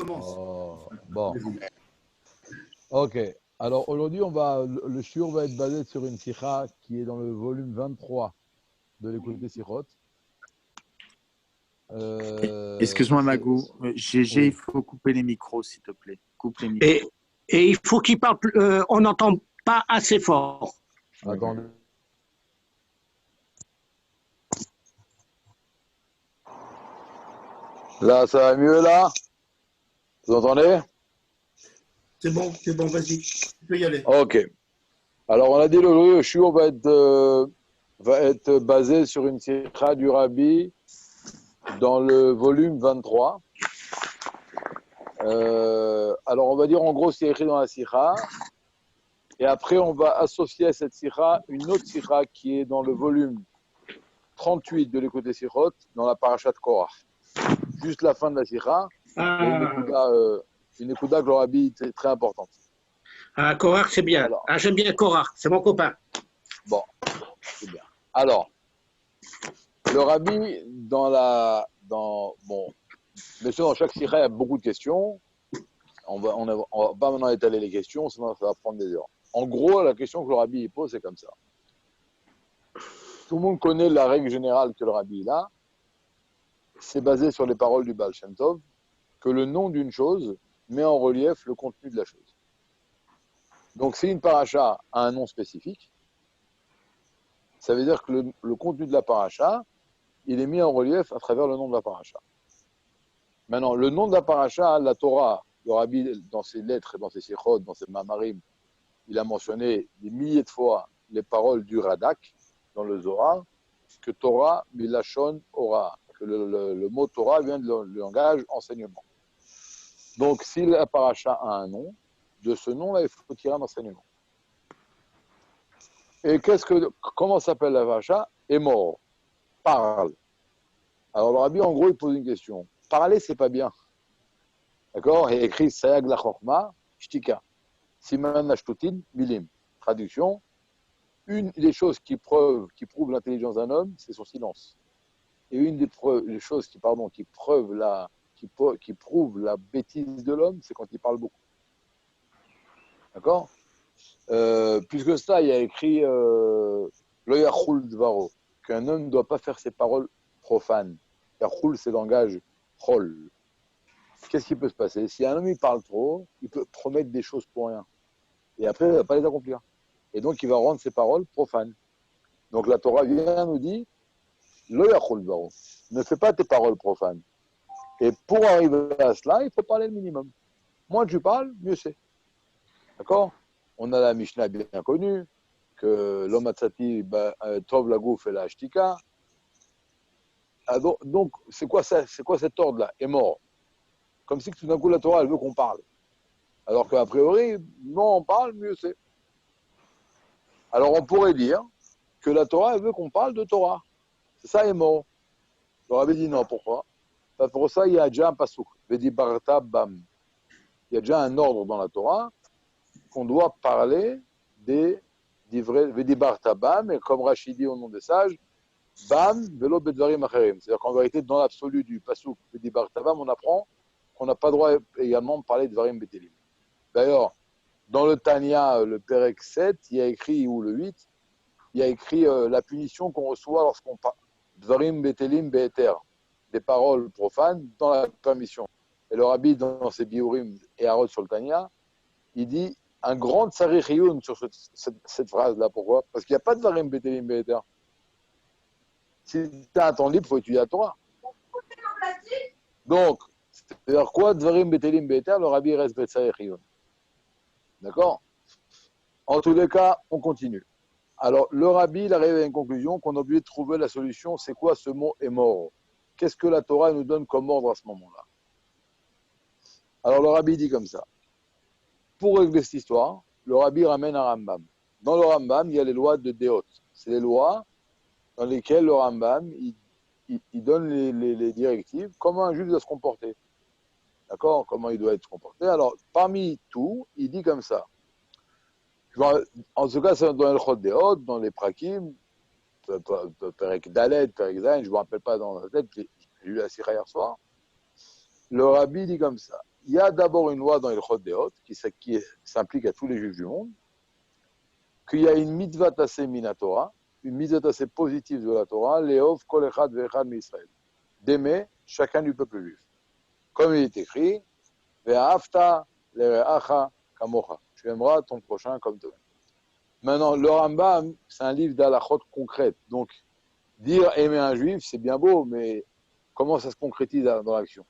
commence. Bon. Ok. Alors aujourd'hui, le shiur va être basé sur une sikha qui est dans le volume 23 de l'écouté Sichot. Excuse-moi, Magou. GG, Oui. il faut couper les micros, s'il te plaît. Coupe les micros. Et il faut qu'il parle plus, on n'entend pas assez fort. Attendez. Là, ça va mieux là? Vous entendez? C'est bon, vas-y, tu peux y aller. Ok. Alors, on a dit le shiur va être basé sur une sikha du Rabbi dans le volume 23. Alors, on va dire en gros ce qui est écrit dans la sikha. Et après, on va associer à cette sikha une autre sikha qui est dans le volume 38 de l'écoute des sikhot, dans la parasha de Korah. Juste la fin de la sikha, une ékouda que le Rabbi est très importante. Ah, Korach, c'est bien. Alors, j'aime bien Korach, c'est mon copain. Bon, c'est bien. Alors, le Rabbi, bien sûr, dans chaque sikha, il y a beaucoup de questions. On va pas maintenant étaler les questions, sinon ça va prendre des heures. En gros, la question que le Rabbi pose, c'est comme ça. Tout le monde connaît la règle générale que le Rabbi a. C'est basé sur les paroles du Baal Shem Tov, que le nom d'une chose met en relief le contenu de la chose. Donc, si une paracha a un nom spécifique, ça veut dire que le contenu de la paracha, il est mis en relief à travers le nom de la paracha. Maintenant, le nom de la paracha, la Torah, le Rabbi, dans ses lettres, dans ses sichot, dans ses mamarim, il a mentionné des milliers de fois les paroles du Radak dans le Zohar, que Torah, milachon, ora, que le mot Torah vient du langage enseignement. Donc, si la paracha a un nom, de ce nom-là, il faut tirer un enseignement. Et comment s'appelle la paracha? Emor, parle. Alors, le Rabbi, en gros, il pose une question. Parler, c'est pas bien. D'accord? Il écrit Sayag la Chokma, Shtika. Siman Ashtutin, Milim. Traduction. Une des choses qui prouvent l'intelligence d'un homme, c'est son silence. Et une des choses qui prouvent la bêtise de l'homme, c'est quand il parle beaucoup. D'accord? Plus que ça, il y a écrit Lo Yachul Dvaro, qu'un homme ne doit pas faire ses paroles profanes. Yachul, c'est le langage Chol. Qu'est-ce qui peut se passer? Si un homme il parle trop, il peut promettre des choses pour rien. Et après, il ne va pas les accomplir. Et donc, il va rendre ses paroles profanes. Donc, la Torah vient nous dire Lo Yachul Dvaro. Ne fais pas tes paroles profanes. Et pour arriver à cela, il faut parler le minimum. Moins tu parles, mieux c'est. D'accord? On a la Mishnah bien connue, que l'homme atzati tov la gouf et la shtika. Donc, c'est quoi cet ordre-là? Est mort. Comme si tout d'un coup la Torah, elle veut qu'on parle. Alors qu'a priori, non, on parle, mieux c'est. Alors on pourrait dire que la Torah, elle veut qu'on parle de Torah. C'est ça, est mort. Le Rabbi dit non, pourquoi? Pour ça, il y a déjà un pasouk. Vedi barta bam. Il y a déjà un ordre dans la Torah qu'on doit parler des vrais Vedi barta bam, et comme Rachid dit au nom des sages, bam, velo bedvarim acherim. C'est-à-dire qu'en vérité, dans l'absolu du pasouk Vedi barta bam, on apprend qu'on n'a pas le droit également de parler de Dvarim Betelim. D'ailleurs, dans le Tanya, le Perek 7, il y a écrit, ou le 8, il y a écrit la punition qu'on reçoit lorsqu'on parle Dvarim Betelim Be'eter, des paroles profanes dans la permission. Et le Rabbi, dans ses biurim et Harod sur le Tanya, il dit un grand tsarich sur cette phrase-là. Pourquoi? Parce qu'il n'y a pas de Dvarim Betelim Be'eter. Si tu as un temps libre, il faut étudier la Torah. Donc, c'est-à-dire quoi, Dvarim Betelim Be'eter, le Rabbi reste Betzarech. D'accord? En tous les cas, on continue. Alors, le Rabbi, il arrive à une conclusion qu'on a oublié de trouver la solution. C'est quoi ce mot est mort? Qu'est-ce que la Torah nous donne comme ordre à ce moment-là? Alors, le Rabbi dit comme ça. Pour régler cette histoire, le Rabbi ramène un Rambam. Dans le Rambam, il y a les lois de Deot. C'est les lois dans lesquelles le Rambam, il donne les directives, comment un juif doit se comporter. D'accord? Comment il doit être comporté. Alors, parmi tout, il dit comme ça. En tout cas, c'est dans le Chod Deot, dans les Prakim, Perek Dalet, Perek Zayin, je ne me rappelle pas dans la tête, j'ai lu la Sikha hier soir. Le Rabbi dit comme ça. il y a d'abord une loi dans Ilchot Deot qui s'implique à tous les juifs du monde, qu'il y a une mitzvah tassé mina Torah, une mitzvah tassé positive de la Torah, leov kol echad ve'echad m'Israël, d'aimer chacun du peuple juif. Comme il est écrit, ve'afta le're'acha kamocha, tu aimeras ton prochain comme toi. Maintenant, le Rambam, c'est un livre d'halachot concrète, donc dire aimer un juif, c'est bien beau, mais comment ça se concrétise dans l'action?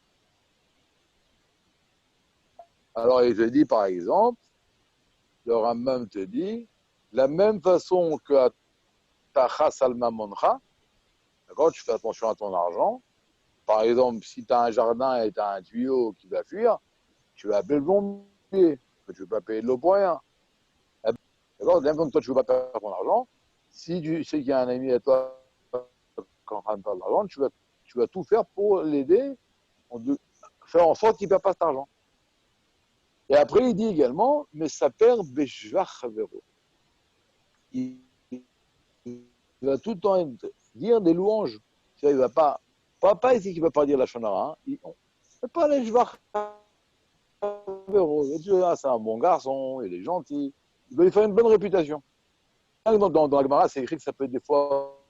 Alors, il te dit, par exemple, le Rambam te dit, la même façon que ta salma moncha, d'accord, tu fais attention à ton argent. Par exemple, si tu as un jardin et tu as un tuyau qui va fuir, tu vas appeler le plombier, que tu ne veux pas payer de l'eau pour rien. D'accord, même comme toi, tu ne veux pas perdre ton argent, si tu sais qu'il y a un ami à toi qui est en train de perdre de l'argent, tu vas tout faire pour l'aider, faire en sorte qu'il ne perde pas cet argent. Et après, il dit également, mais ça perd Beshvach Havero. Il va tout le temps dire des louanges. Il ne va pas ici qu'il ne va pas dire la Shonara. Il ne va pas les Shvach Havero. C'est un bon garçon, il est gentil. Il va lui faire une bonne réputation. Dans la Gemara, c'est écrit que ça peut être des fois,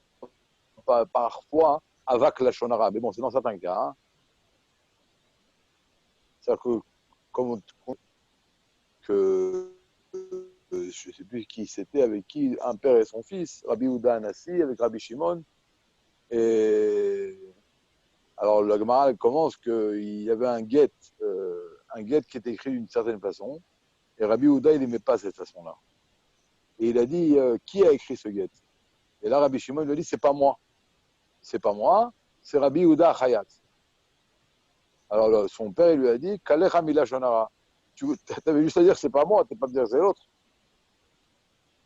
parfois, avec la Shonara. Mais bon, c'est dans certains cas. Hein. C'est-à-dire que je ne sais plus qui c'était, avec qui, un père et son fils, Rabbi Houda Anassi, avec Rabbi Shimon. Et alors, la Gemara commence qu'il y avait un guet qui était écrit d'une certaine façon, et Rabbi Houda, il n'aimait pas cette façon-là. Et il a dit, qui a écrit ce guet? Et là, Rabbi Shimon lui a dit, c'est pas moi. C'est pas moi, c'est Rabbi Houda Chayat. Alors, son père, il lui a dit, Kalecha Mila Shonara. Tu avais juste à dire, c'est pas moi, tu n'as pas à dire, c'est l'autre.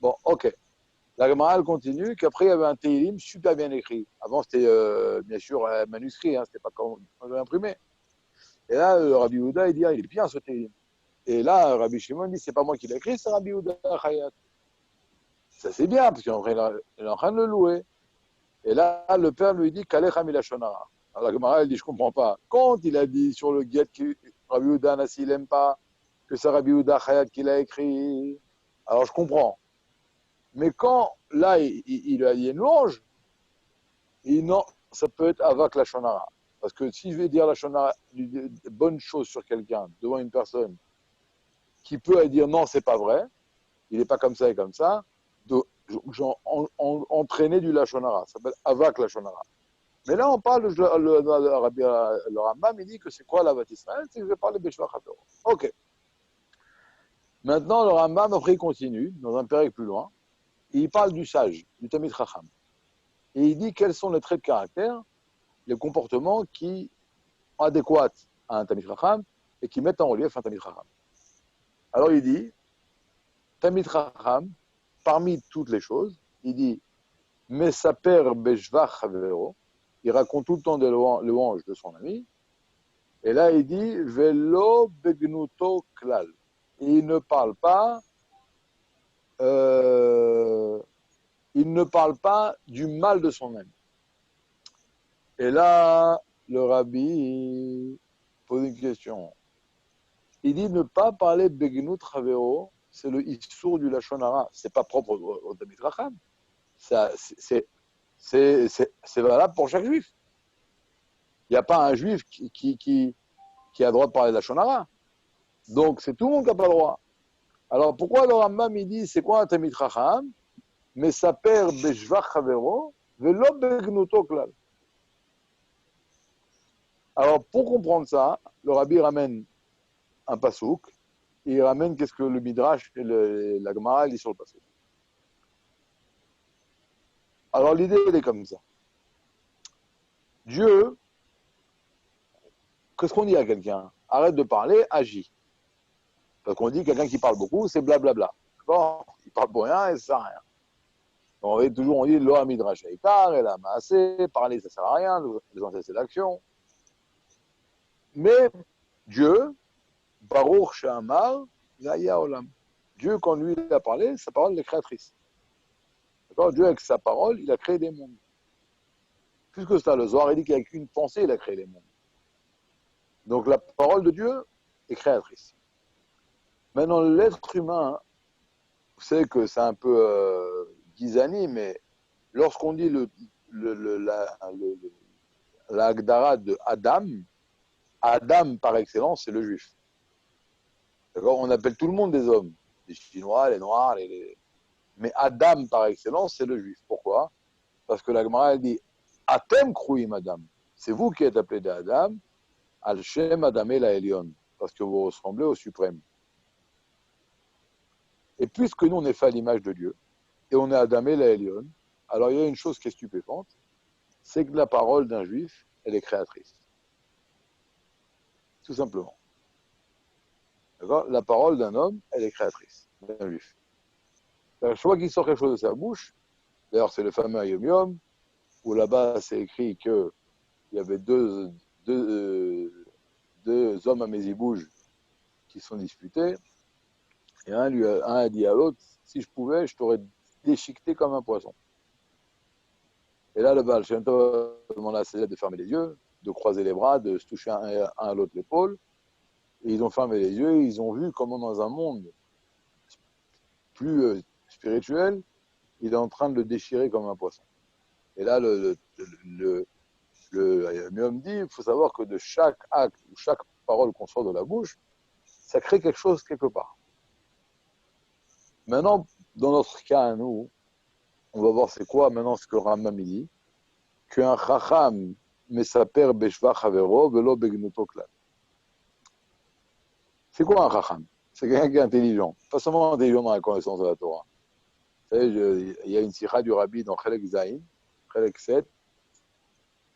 Bon, ok. La Gemara, elle continue, qu'après, il y avait un Teilim super bien écrit. Avant, c'était bien sûr un manuscrit, hein, c'était pas comme on l'avait imprimé. Et là, Rabbi Houda, il dit, ah, il est bien ce Teilim. Et là, Rabbi Shimon dit, c'est pas moi qui l'ai écrit, c'est Rabbi Houda Chayat. Ça, c'est bien, parce qu'il est en train de le louer. Et là, le père lui dit, Kalecha Mila Shonara. Alors la Gemara, elle dit, je comprends pas. Quand il a dit sur le guet que Rabbi Houda Anassi, il n'aime pas, que c'est Rabbi Houda Chayat qui l'a écrit, alors je comprends. Mais quand, là, il a dit une louange, et non, ça peut être avec la Shonara. Parce que si je vais dire la Shonara, de bonnes choses sur quelqu'un, devant une personne, qui peut dire non, c'est pas vrai, il n'est pas comme ça et comme ça, entraîner du Lachonara. Ça s'appelle Avak Lachonara. Mais là, on parle, le Rambam, il dit que c'est quoi la Vat Israël? C'est que je vais parler Beshvach Havero. Ok. Maintenant, le Rambam, après, il continue, dans un période plus loin, et il parle du sage, du Tamid Chacham. Et il dit quels sont les traits de caractère, les comportements qui sont adéquats à un Tamid Chacham et qui mettent en relief un Tamid Chacham. Alors, il dit, Tamid Chacham, parmi toutes les choses, il dit Mesaper Beshvach Havero, il raconte tout le temps des louanges de son ami, et là il dit Velo Begnuto Klal. Et il ne parle pas du mal de son ami. Et là, le rabbi pose une question. Il dit ne pas parler Begnut Havero, c'est le issour du Lachon Hara. C'est pas propre au Tamid Chacham. C'est valable pour chaque juif. Il n'y a pas un juif qui a le droit de parler de Lachon Hara. Donc c'est tout le monde qui n'a pas le droit. Alors pourquoi le Rambam il dit c'est quoi un Tamid Chacham? Mais ça perd Beshvach Havero, velo Begnuto Klal. Alors pour comprendre ça, le rabbi ramène un pasouk, et il ramène qu'est-ce que le Midrash et la Gemara dit sur le pasouk. Alors l'idée, elle est comme ça. Dieu, qu'est-ce qu'on dit à quelqu'un? Arrête de parler, agis. Parce qu'on dit quelqu'un qui parle beaucoup, c'est blablabla. D'accord? Il parle pour rien et ça sert à rien. On dit lo Midrash Eikar, et la Maasé, parler ça sert à rien, l'essentiel c'est l'action. Mais Dieu, Baruch She'amar, Yaya Olam. Dieu, quand lui il a parlé, sa parole est créatrice. D'accord? Dieu, avec sa parole, il a créé des mondes. Plus que ça, le Zohar, il dit qu'avec une pensée, il a créé les mondes. Donc la parole de Dieu et créatrice. Maintenant, l'être humain, vous savez que c'est un peu ghisani, mais lorsqu'on dit la Agdara de Adam, Adam par excellence, c'est le juif. D'accord? On appelle tout le monde des hommes, les Chinois, les Noirs, mais Adam par excellence, c'est le juif. Pourquoi? Parce que la Gemara elle dit Atem kruim Adam. C'est vous qui êtes appelés des Adam, Al Shem Adam el Elion, parce que vous ressemblez au suprême. Et puisque nous on est fait à l'image de Dieu, et on est Adam el Elion, alors il y a une chose qui est stupéfiante, c'est que la parole d'un juif, elle est créatrice. Tout simplement. D'accord? La parole d'un homme, elle est créatrice, d'un juif. Chaque fois qu'il sort quelque chose de sa bouche, d'ailleurs c'est le fameux Yom Yom, où là-bas c'est écrit qu'il y avait deux hommes à Mésibouge qui sont disputés, et un a dit à l'autre, si je pouvais, je t'aurais déchiqueté comme un poisson. Et là, le Baal Shem Tov demande à ses élèves de fermer les yeux, de croiser les bras, de se toucher un à l'autre l'épaule. Et ils ont fermé les yeux et ils ont vu comment dans un monde plus spirituel, il est en train de le déchirer comme un poisson. Et là, le Myom dit, il faut savoir que de chaque acte ou chaque parole qu'on sort de la bouche, ça crée quelque chose quelque part. Maintenant, dans notre cas, nous, on va voir c'est quoi maintenant ce que Rambam dit, qu'un chacham mesaper beshva chavero velo begnuto klal. C'est quoi un chacham? C'est quelqu'un qui est intelligent, pas seulement intelligent dans la connaissance de la Torah. Vous savez, il y a une sikha du Rabbi dans Chelek Zayin, Chelek 7,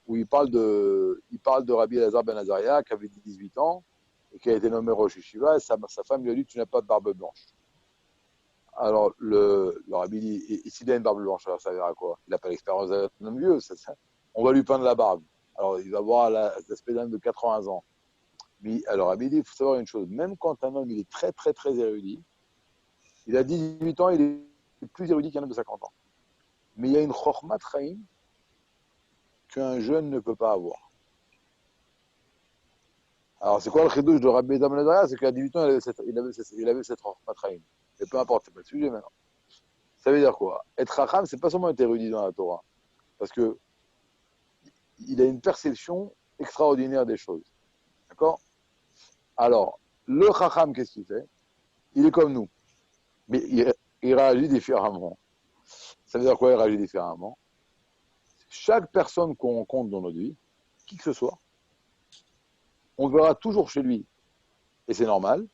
où il parle de Rabbi Elazar ben Azaria qui avait 18 ans et qui a été nommé Rosh Yeshiva, et sa femme lui a dit tu n'as pas de barbe blanche. Alors le Rabbi dit et s'il a une barbe blanche, alors ça veut dire à quoi? Il n'a pas l'expérience d'un homme vieux, on va lui peindre la barbe. Alors il va avoir l'aspect d'un homme de 80 ans. Mais alors Rabbi dit il faut savoir une chose, même quand un homme il est très très très érudit, il a 18 ans, il est plus érudit qu'un homme de 50 ans. Mais il y a une chokhmat chaim qu'un jeune ne peut pas avoir. Alors, c'est quoi le chidouche de Rabbi Elazar ben Azaria? C'est qu'à 18 ans, il avait cette chokhmat chaim. Et peu importe, c'est pas le sujet maintenant. Ça veut dire quoi? Être chacham, c'est pas seulement être érudit dans la Torah. Parce que il a une perception extraordinaire des choses. D'accord? Alors, le chacham, qu'est-ce qu'il fait? Il est comme nous. Mais il réagit différemment. Ça veut dire quoi, il réagit différemment? Chaque personne qu'on rencontre dans notre vie, qui que ce soit, on verra toujours chez lui, et c'est normal,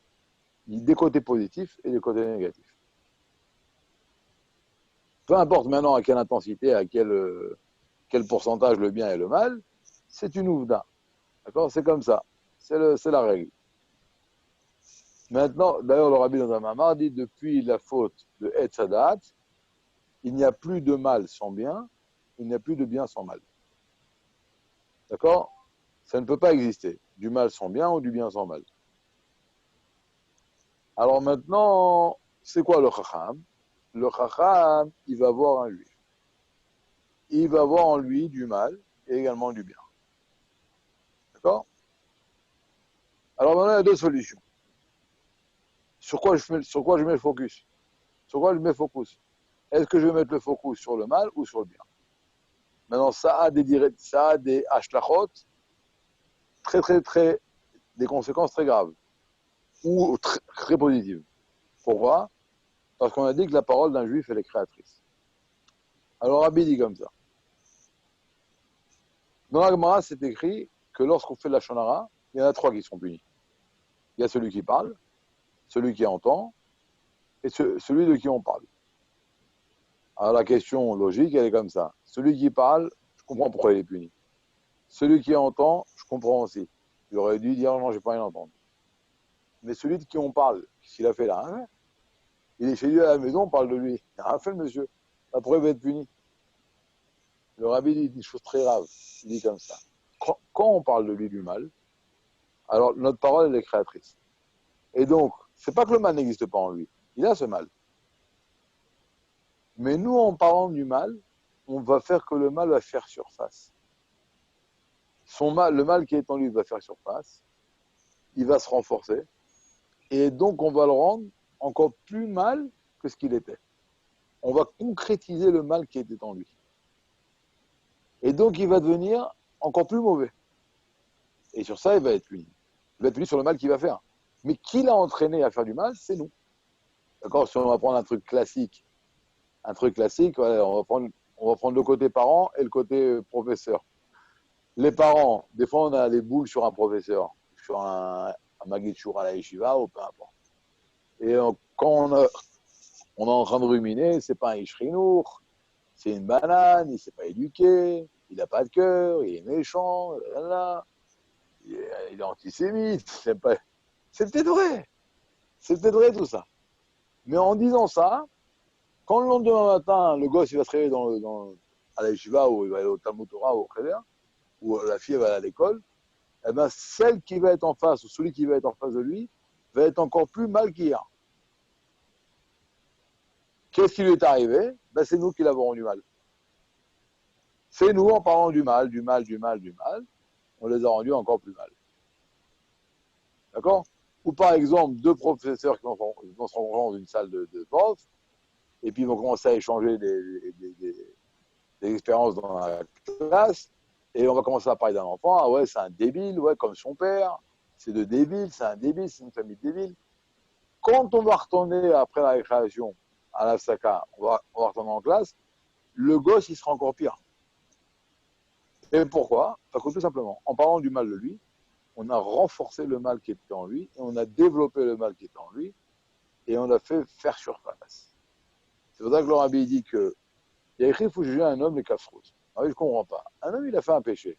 des côtés positifs et des côtés négatifs. Peu importe maintenant à quelle intensité, à quel pourcentage le bien et le mal, c'est une ouvda. D'accord? C'est comme ça. C'est la règle. Maintenant, d'ailleurs, le Rabbi dans un mamar dit depuis la faute de Etzadat, il n'y a plus de mal sans bien, il n'y a plus de bien sans mal. D'accord? Ça ne peut pas exister. Du mal sans bien ou du bien sans mal. Alors maintenant, c'est quoi le chacham? Le chacham, il va voir un juif. Il va voir en lui du mal et également du bien. D'accord? Alors maintenant, il y a deux solutions. Sur quoi je mets le focus? Sur quoi je mets le focus? Est-ce que je vais mettre le focus sur le mal ou sur le bien? Maintenant, ça a des ashlachot des conséquences très graves ou très positives. Pourquoi? Parce qu'on a dit que la parole d'un juif, elle est créatrice. Alors, Rabbi dit comme ça. Dans la Gemara, c'est écrit que lorsqu'on fait la shonara, il y en a trois qui sont punis. Il y a celui qui parle, celui qui entend et celui de qui on parle. Alors la question logique, elle est comme ça. Celui qui parle, je comprends pourquoi il est puni. Celui qui entend, je comprends aussi. Il aurait dû dire non, je n'ai pas rien entendu. Mais celui de qui on parle, qu'est-ce qu'il a fait là? Hein? Il est chez lui à la maison, on parle de lui. Il n'a rien fait le monsieur. Après, il va être puni. Le rabbi dit une chose très grave. Il dit comme ça. Quand on parle de lui du mal, alors notre parole, elle est créatrice. Et donc, c'est pas que le mal n'existe pas en lui. Il a ce mal. Mais nous, en parlant du mal, on va faire que le mal va faire surface. Le mal qui est en lui va faire surface. il va se renforcer. Et donc, on va le rendre encore plus mal que ce qu'il était. On va concrétiser le mal qui était en lui. Et donc, il va devenir encore plus mauvais. Et sur ça, il va être puni. Il va être puni sur le mal qu'il va faire. Mais qui l'a entraîné à faire du mal, c'est nous. D'accord? Si on va prendre un truc classique, ouais, on va prendre le côté parent et le côté professeur. Les parents, des fois, on a des boules sur un professeur, sur un Maguid Chour à la Yeshiva ou peu importe. Et quand on est en train de ruminer, c'est pas un Ishrinour, c'est une banane, il s'est pas éduqué, il n'a pas de cœur, il est méchant, il est antisémite. C'est peut-être vrai. C'est peut-être vrai tout ça. Mais en disant ça, quand le lendemain matin, le gosse il va se réveiller à la yeshiva ou il va aller au Talmud Torah ou au Cheder, ou la fille va aller à l'école, eh ben, celle qui va être en face ou celui qui va être en face de lui va être encore plus mal qu'hier. Qu'est-ce qui lui est arrivé? Ben, c'est nous qui l'avons rendu mal. C'est nous, en parlant du mal, on les a rendus encore plus mal. D'accord? Ou par exemple, deux professeurs qui vont se rencontrer dans une salle de profs, et puis ils vont commencer à échanger des expériences dans la classe, et on va commencer à parler d'un enfant, ah ouais, c'est un débile, ouais, comme son père, c'est de débile, c'est un débile, c'est une famille de débiles. Quand on va retourner après la récréation à la Saka, on va retourner en classe, le gosse, il sera encore pire. Et pourquoi? Parce que tout simplement, en parlant du mal de lui, on a renforcé le mal qui était en lui, et on a développé le mal qui était en lui, et on l'a fait faire surface. C'est pour ça que le Rabbi dit que il y a écrit qu'il faut juger un homme les kafroutes. Ah oui, je ne comprends pas. Un homme, il a fait un péché.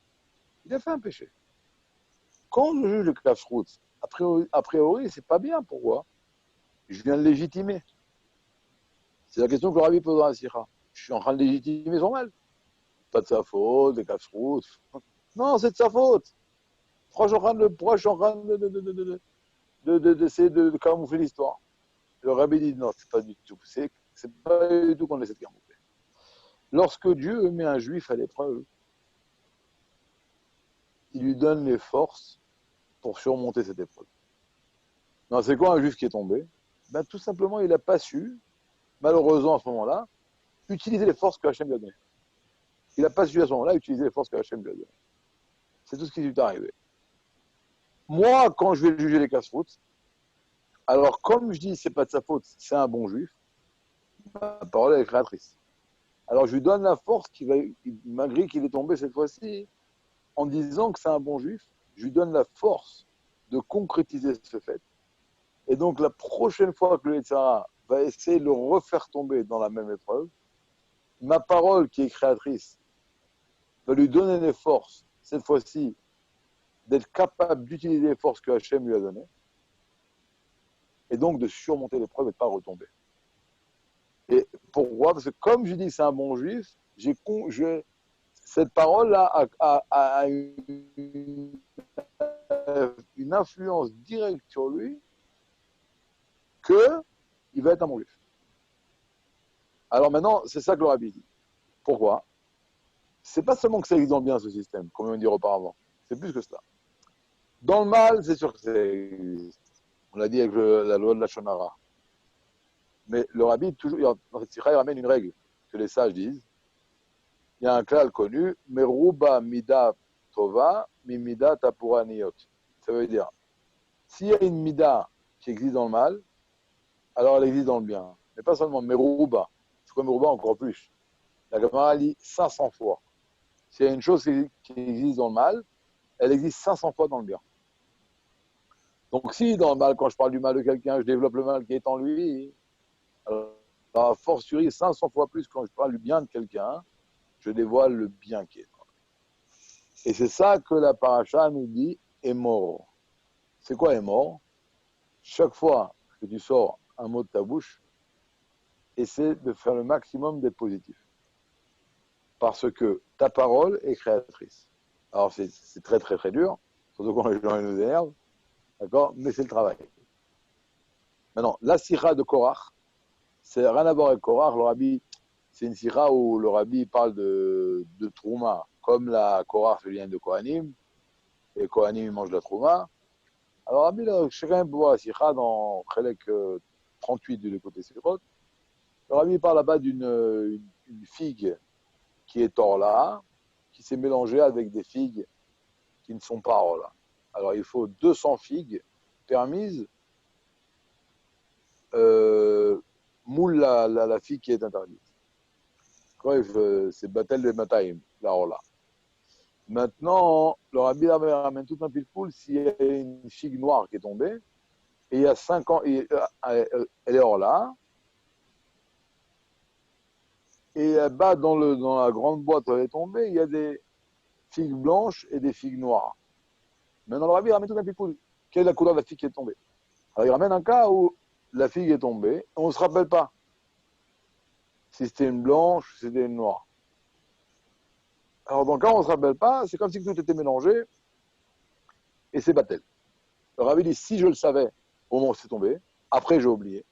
Il a fait un péché. Quand on juge le kafroutes, a priori, c'est pas bien. Pourquoi? Je viens de légitimer. C'est la question que le Rabbi pose dans la Sikha. Je suis en train de légitimer son mal. Pas de sa faute, des kafroutes. Non, c'est de sa faute. Pourquoi je suis en train d'essayer de camoufler l'histoire? Le Rabbi dit non, c'est pas du tout. C'est pas du tout qu'on essaie de camoufler. Lorsque Dieu met un juif à l'épreuve, il lui donne les forces pour surmonter cette épreuve. Non, c'est quoi un juif qui est tombé? Ben, tout simplement, il n'a pas su, malheureusement à ce moment-là, utiliser les forces que Hachem lui a données. Il n'a pas su à ce moment-là utiliser les forces que Hachem lui a données. C'est tout ce qui lui est arrivé. Moi, quand je vais juger les casse-routes, alors comme je dis, c'est pas de sa faute, c'est un bon juif, ma parole est créatrice. Alors je lui donne la force qui va, malgré qu'il est tombé cette fois-ci, en disant que c'est un bon juif, je lui donne la force de concrétiser ce fait. Et donc la prochaine fois que le Yetzirah va essayer de le refaire tomber dans la même épreuve, ma parole qui est créatrice va lui donner les forces, cette fois-ci, d'être capable d'utiliser les forces que Hachem lui a données, et donc de surmonter l'épreuve et de ne pas retomber. Et pourquoi? Parce que comme je dis que c'est un bon juif, cette parole-là a une influence directe sur lui qu'il va être un bon juif. Alors maintenant, c'est ça que le Rabbi dit. Pourquoi? C'est pas seulement que ça existe dans le bien, ce système, comme on dit auparavant. C'est plus que cela. Dans le mal, c'est sûr que ça existe. On l'a dit avec la loi de la Shonara. Mais le Rabbi, toujours, dans cette sikha, il ramène une règle que les sages disent. Il y a un klal connu, Meruba mida tova, mimida tapura niyot. Ça veut dire, s'il y a une mida qui existe dans le mal, alors elle existe dans le bien. Mais pas seulement Meruba. C'est quoi Meruba? Encore plus. La Gemara dit 500 fois. S'il y a une chose qui existe dans le mal, elle existe 500 fois dans le bien. Donc si dans le mal, quand je parle du mal de quelqu'un, je développe le mal qui est en lui, alors a fortiori 500 fois plus quand je parle du bien de quelqu'un, je dévoile le bien qui est en lui. Et c'est ça que la paracha nous dit est mort. C'est quoi est mort? Chaque fois que tu sors un mot de ta bouche, essaie de faire le maximum d'être positif. Parce que ta parole est créatrice. Alors c'est très très très dur, surtout quand les gens nous énervent, d'accord? Mais c'est le travail. Maintenant, la sira de Korach, c'est rien à voir avec Korach. Le Rabbi, c'est une sira où le Rabbi parle de Trouma, comme la Korach vient de Kohanim, et Kohanim mange la Trouma. Alors, Rabbi, là, chacun peut voir la sikha dans Chelek 38 du côté Sirot. Le Rabbi parle là-bas une figue qui est orla, qui s'est mélangée avec des figues qui ne sont pas orla. Alors, il faut 200 figues permises, moule la figue qui est interdite. C'est Batel de Mataim, la orla. Maintenant, le Rabbi ramène tout un pile-poule s'il y a une figue noire qui est tombée, et il y a 5 ans, elle est orla, et là-bas, dans la grande boîte où elle est tombée, il y a des figues blanches et des figues noires. Maintenant, le Rabbi ramène tout un pile-poule. Quelle est la couleur de la figue qui est tombée? Alors, il ramène un cas où la figue est tombée, et on ne se rappelle pas si c'était une blanche, si c'était une noire. Alors, dans le cas où on ne se rappelle pas, c'est comme si tout était mélangé, et c'est Batel. Le Rabbi dit, si je le savais au moment où c'est tombé, après j'ai oublié.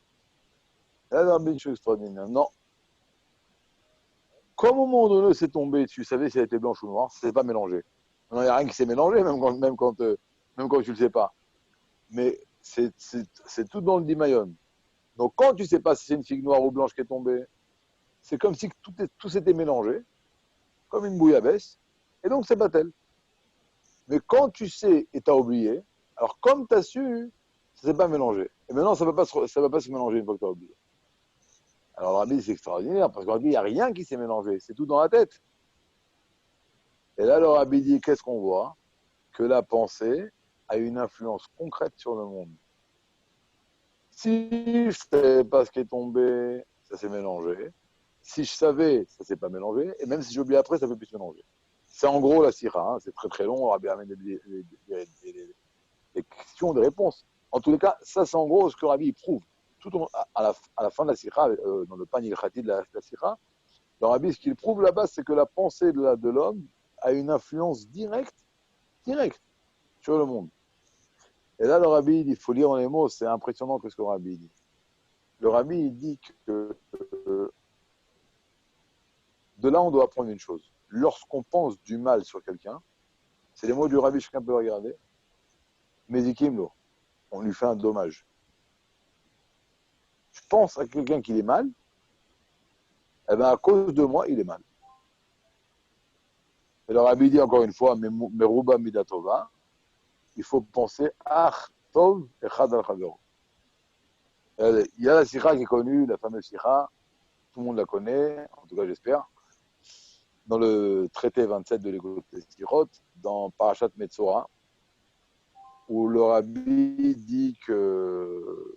Et là, le Rabbi dit une chose extraordinaire. Non. Comme au moment donné où c'est tombé, tu savais si elle était blanche ou noire, ça ne s'est pas mélangé. Il n'y a rien qui s'est mélangé, même quand tu ne le sais pas. Mais c'est tout dans le dimayon. Donc quand tu ne sais pas si c'est une figue noire ou blanche qui est tombée, c'est comme si tout s'était mélangé, comme une bouillabaisse, et donc c'est Batel. Mais quand tu sais et tu as oublié, alors comme tu as su, ça ne s'est pas mélangé. Et maintenant, ça ne va pas se mélanger une fois que tu as oublié. Alors le Rabbi, c'est extraordinaire, parce que le Rabbi, il n'y a rien qui s'est mélangé, c'est tout dans la tête. Et là, le Rabbi dit, qu'est-ce qu'on voit? Que la pensée a une influence concrète sur le monde. Si je ne savais pas ce qui est tombé, ça s'est mélangé. Si je savais, ça ne s'est pas mélangé. Et même si j'oublie après, ça ne peut plus se mélanger. C'est en gros la sira, hein. C'est très très long, le Rabbi amène des questions, des réponses. En tous les cas, ça c'est en gros ce que le Rabbi prouve. À la fin de la sira, dans le panier khati de la sira, le Rabbi, ce qu'il prouve là-bas, c'est que la pensée de l'homme a une influence directe sur le monde. Et là, le Rabbi, il faut lire dans les mots, c'est impressionnant que ce que le Rabbi dit. Le Rabbi, il dit que de là, on doit apprendre une chose. Lorsqu'on pense du mal sur quelqu'un, c'est les mots du Rabbi, chacun peut regarder, Médikimlo, on lui fait un dommage. Je pense à quelqu'un qui est mal, eh bien, à cause de moi, il est mal. Et le Rabbi dit encore une fois, Meruba Midatova, il faut penser Ach Tov Echad al Chavero. Il y a la sikha qui est connue, la fameuse sikha, tout le monde la connaît, en tout cas j'espère, dans le traité 27 de l'Écoute des Sirot, dans Parashat Metzora, où le Rabbi dit que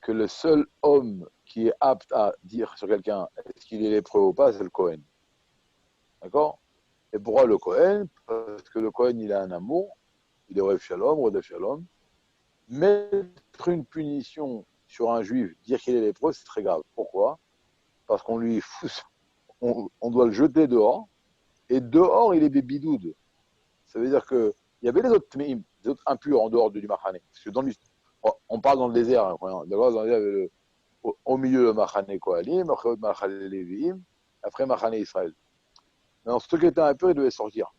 le seul homme qui est apte à dire sur quelqu'un est-ce qu'il est lépreux ou pas, c'est le Kohen. D'accord? Et pourquoi le Kohen? Parce que le Kohen, il a un amour, il est Rev Shalom. Mettre une punition sur un juif, dire qu'il est lépreux, c'est très grave. Pourquoi? Parce qu'on lui fout, on doit le jeter dehors, et dehors, il est bébidoud. Ça veut dire qu'il y avait les autres impurs en dehors du Machane. Parce que on parle dans le désert, hein, d'abord dans le désert, au milieu le Machane Kohalim, après le Machane Lévi'im, après Machane Israël. Mais ceux qui étaient impurs, ils devaient sortir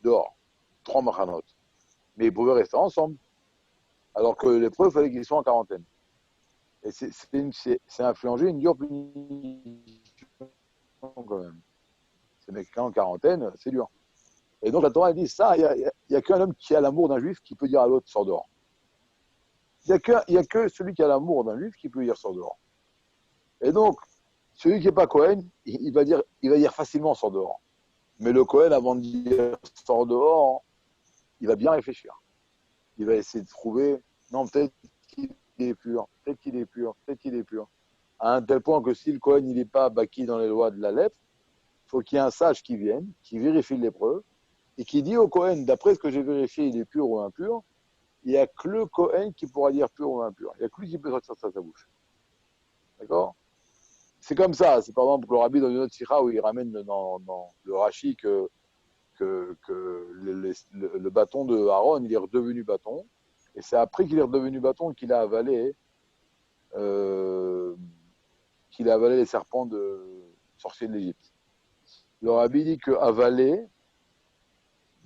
dehors, 3 Machanot. Mais ils pouvaient rester ensemble. Alors que les preuves, il fallait qu'ils soient en quarantaine. Et c'est influencé une dure punition quand même. Ces mecs-là en quarantaine, c'est dur. Et donc la Torah dit ça, il n'y a qu'un homme qui a l'amour d'un juif qui peut dire à l'autre sors dehors. Il n'y a que celui qui a l'amour d'un juif qui peut dire sors dehors. Et donc, celui qui n'est pas Cohen, il va dire facilement sors dehors. Mais le Cohen, avant de dire sors dehors, il va bien réfléchir. Il va essayer de trouver, non, peut-être qu'il est pur, peut-être qu'il est pur, peut-être qu'il est pur. À un tel point que si le Cohen n'est pas bâti dans les lois de la lèpre, il faut qu'il y ait un sage qui vienne, qui vérifie l'épreuve, et qui dit au Cohen, d'après ce que j'ai vérifié, il est pur ou impur, il n'y a que le Cohen qui pourra dire pur ou impur. Il n'y a que lui qui peut sortir ça de sa bouche. D'accord? C'est comme ça. C'est par exemple le Rabbi dans une autre sikha où il ramène dans le Rashi que le bâton de Aaron, il est redevenu bâton. Et c'est après qu'il est redevenu bâton qu'il a avalé les serpents de sorciers de l'Égypte. Le Rabbi dit que avaler,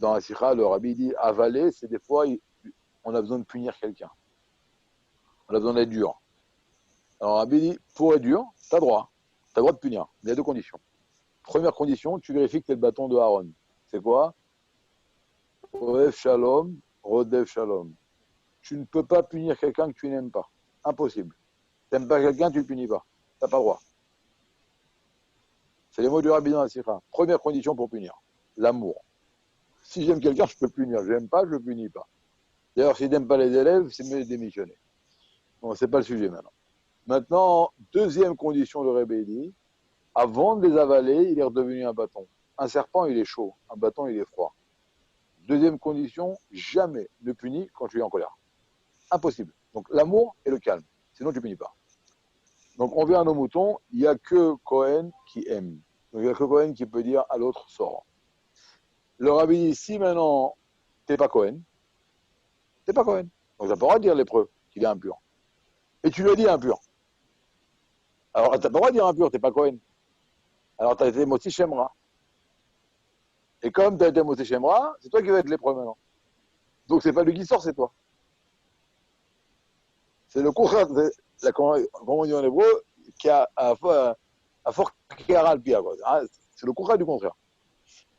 dans la sikha, le rabbi dit avaler, c'est des fois, on a besoin de punir quelqu'un. On a besoin d'être dur. Alors, le rabbi dit pour être dur, tu as droit. Tu as le droit de punir. Il y a deux conditions. Première condition, tu vérifies que tu es le bâton de Aaron. C'est quoi? Rodef shalom, rodef shalom. Tu ne peux pas punir quelqu'un que tu n'aimes pas. Impossible. Tu n'aimes pas quelqu'un, tu ne le punis pas. Tu n'as pas le droit. C'est les mots du rabbi dans la sikha. Première condition pour punir, l'amour. Si j'aime quelqu'un, je peux le punir. Je n'aime pas, je ne le punis pas. D'ailleurs, si tu n'aimes pas les élèves, c'est mieux de démissionner. Bon, ce n'est pas le sujet maintenant. Maintenant, deuxième condition, le rabbi dit, avant de les avaler, il est redevenu un bâton. Un serpent, il est chaud. Un bâton, il est froid. Deuxième condition, jamais ne punis quand tu es en colère. Impossible. Donc l'amour et le calme. Sinon, tu ne punis pas. Donc on vient à nos moutons, il n'y a que Cohen qui aime. Donc il n'y a que Cohen qui peut dire à l'autre sort. Le rabbi dit, si maintenant tu n'es pas Cohen, tu n'es pas Cohen. Donc tu n'as pas le droit de dire lépreux qu'il est impur. Et tu lui as dit impur. Alors tu n'as pas le droit de dire impur, tu n'es pas Cohen. Alors tu as été Motsi Shemra. Et comme tu as été Motsi Shemra, c'est toi qui vas être lépreux maintenant. Donc c'est pas lui qui sort, c'est toi. C'est le contraire, comment on dit en hébreu, qui a fort kara le pire. C'est le contraire du contraire.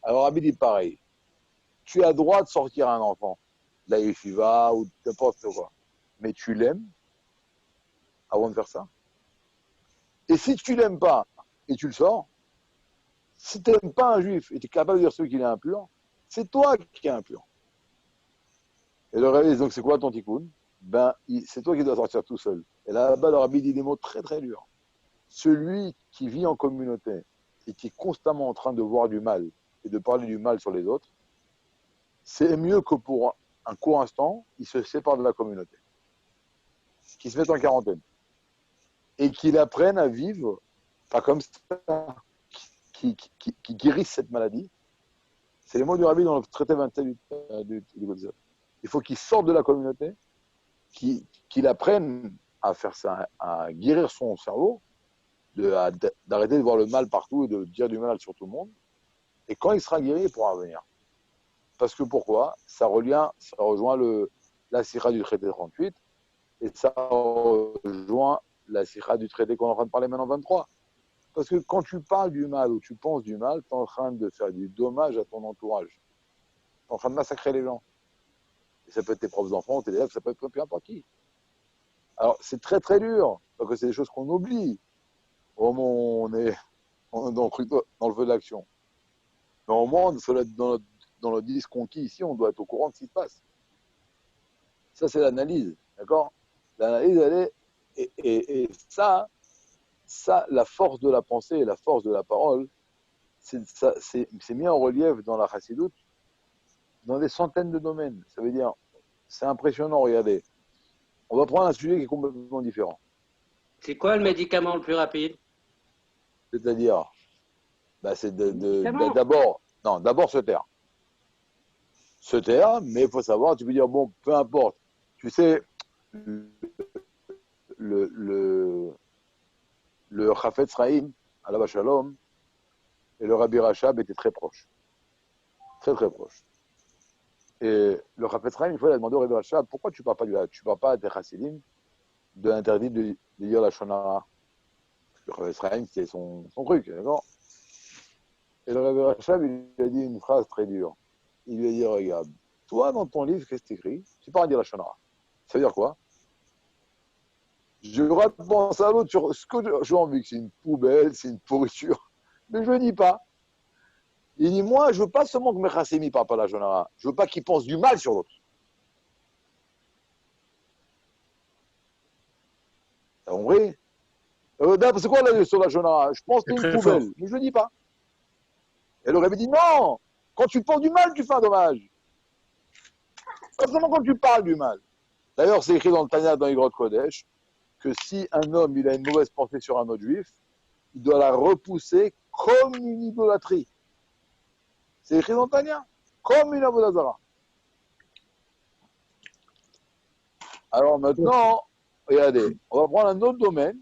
Alors Rabbi dit pareil. Tu as droit de sortir un enfant, de la yeshiva ou n'importe quoi. Mais tu l'aimes avant de faire ça. Et si tu l'aimes pas et tu le sors, si tu n'aimes pas un juif et tu es capable de dire celui qu'il est impur, c'est toi qui es impur. Et le rabbi dit donc c'est quoi ton tikkun? Ben, c'est toi qui dois sortir tout seul. Et là-bas, le rabbi dit des mots très très durs. Celui qui vit en communauté et qui est constamment en train de voir du mal et de parler du mal sur les autres, c'est mieux que pour un court instant, il se sépare de la communauté, qu'il se mette en quarantaine et qu'il apprenne à vivre, pas comme ça, qui guérisse cette maladie. C'est les mots du rabbi dans le traité 27 du Godzilla. Il faut qu'il sorte de la communauté, qu'il apprenne à faire ça, à guérir son cerveau, d'arrêter de voir le mal partout et de dire du mal sur tout le monde. Et quand il sera guéri, il pourra revenir. Parce que pourquoi? Ça rejoint la sikha du traité 38 et ça rejoint la sikha du traité qu'on est en train de parler maintenant 23. Parce que quand tu parles du mal ou tu penses du mal, tu es en train de faire du dommage à ton entourage. Tu es en train de massacrer les gens. Et ça peut être tes propres enfants, tes élèves, ça peut être peu importe qui. Alors, c'est très très dur, parce que c'est des choses qu'on oublie au moment où on est dans le feu de l'action. Mais au moins, dans le disque conquis ici, on doit être au courant de ce qui se passe. Ça, c'est l'analyse, d'accord? L'analyse, elle est... Et ça, la force de la pensée et la force de la parole, c'est mis en relief dans la chassidoute dans des centaines de domaines. Ça veut dire, c'est impressionnant, regardez. On va prendre un sujet qui est complètement différent. C'est quoi le médicament le plus rapide? C'est-à-dire, c'est d'abord se taire. Se taire, mais il faut savoir, tu peux dire, bon, peu importe. Tu sais, le Chafetz Chaim, Alav Shalom, et le Rabbi Rachab étaient très proches. Très, très proches. Et le Chafetz Chaim, une fois, il a demandé au Rabbi Rachab, pourquoi tu ne parles pas des Chassidim de l'interdit de dire la Shonara? Le Chafetz Chaim, c'est son truc, d'accord? Et le Rabbi Rachab, il lui a dit une phrase très dure. Il lui a dit, regarde, toi, dans ton livre, qu'est-ce que tu écris? Tu parles de dire la Shonara. Ça veut dire quoi? Je pense à l'autre sur ce que j'ai envie, que c'est une poubelle, c'est une pourriture. Mais je ne dis pas. Il dit, moi, je ne veux pas seulement que mes chassimi ne parlent pas la Shonara. Je ne veux pas qu'ils pensent du mal sur l'autre. T'as compris? C'est quoi là sur la Shonara? Je pense que c'est une poubelle, mais je ne dis pas. Et le rabbi dit, non, quand tu penses du mal, tu fais un dommage. Pas seulement quand tu parles du mal. D'ailleurs, c'est écrit dans le Tanya, dans Igrot Kodesh, que si un homme il a une mauvaise pensée sur un autre juif, il doit la repousser comme une idolâtrie. C'est écrit dans le Tanya, comme une avodazara. Alors maintenant, regardez, on va prendre un autre domaine,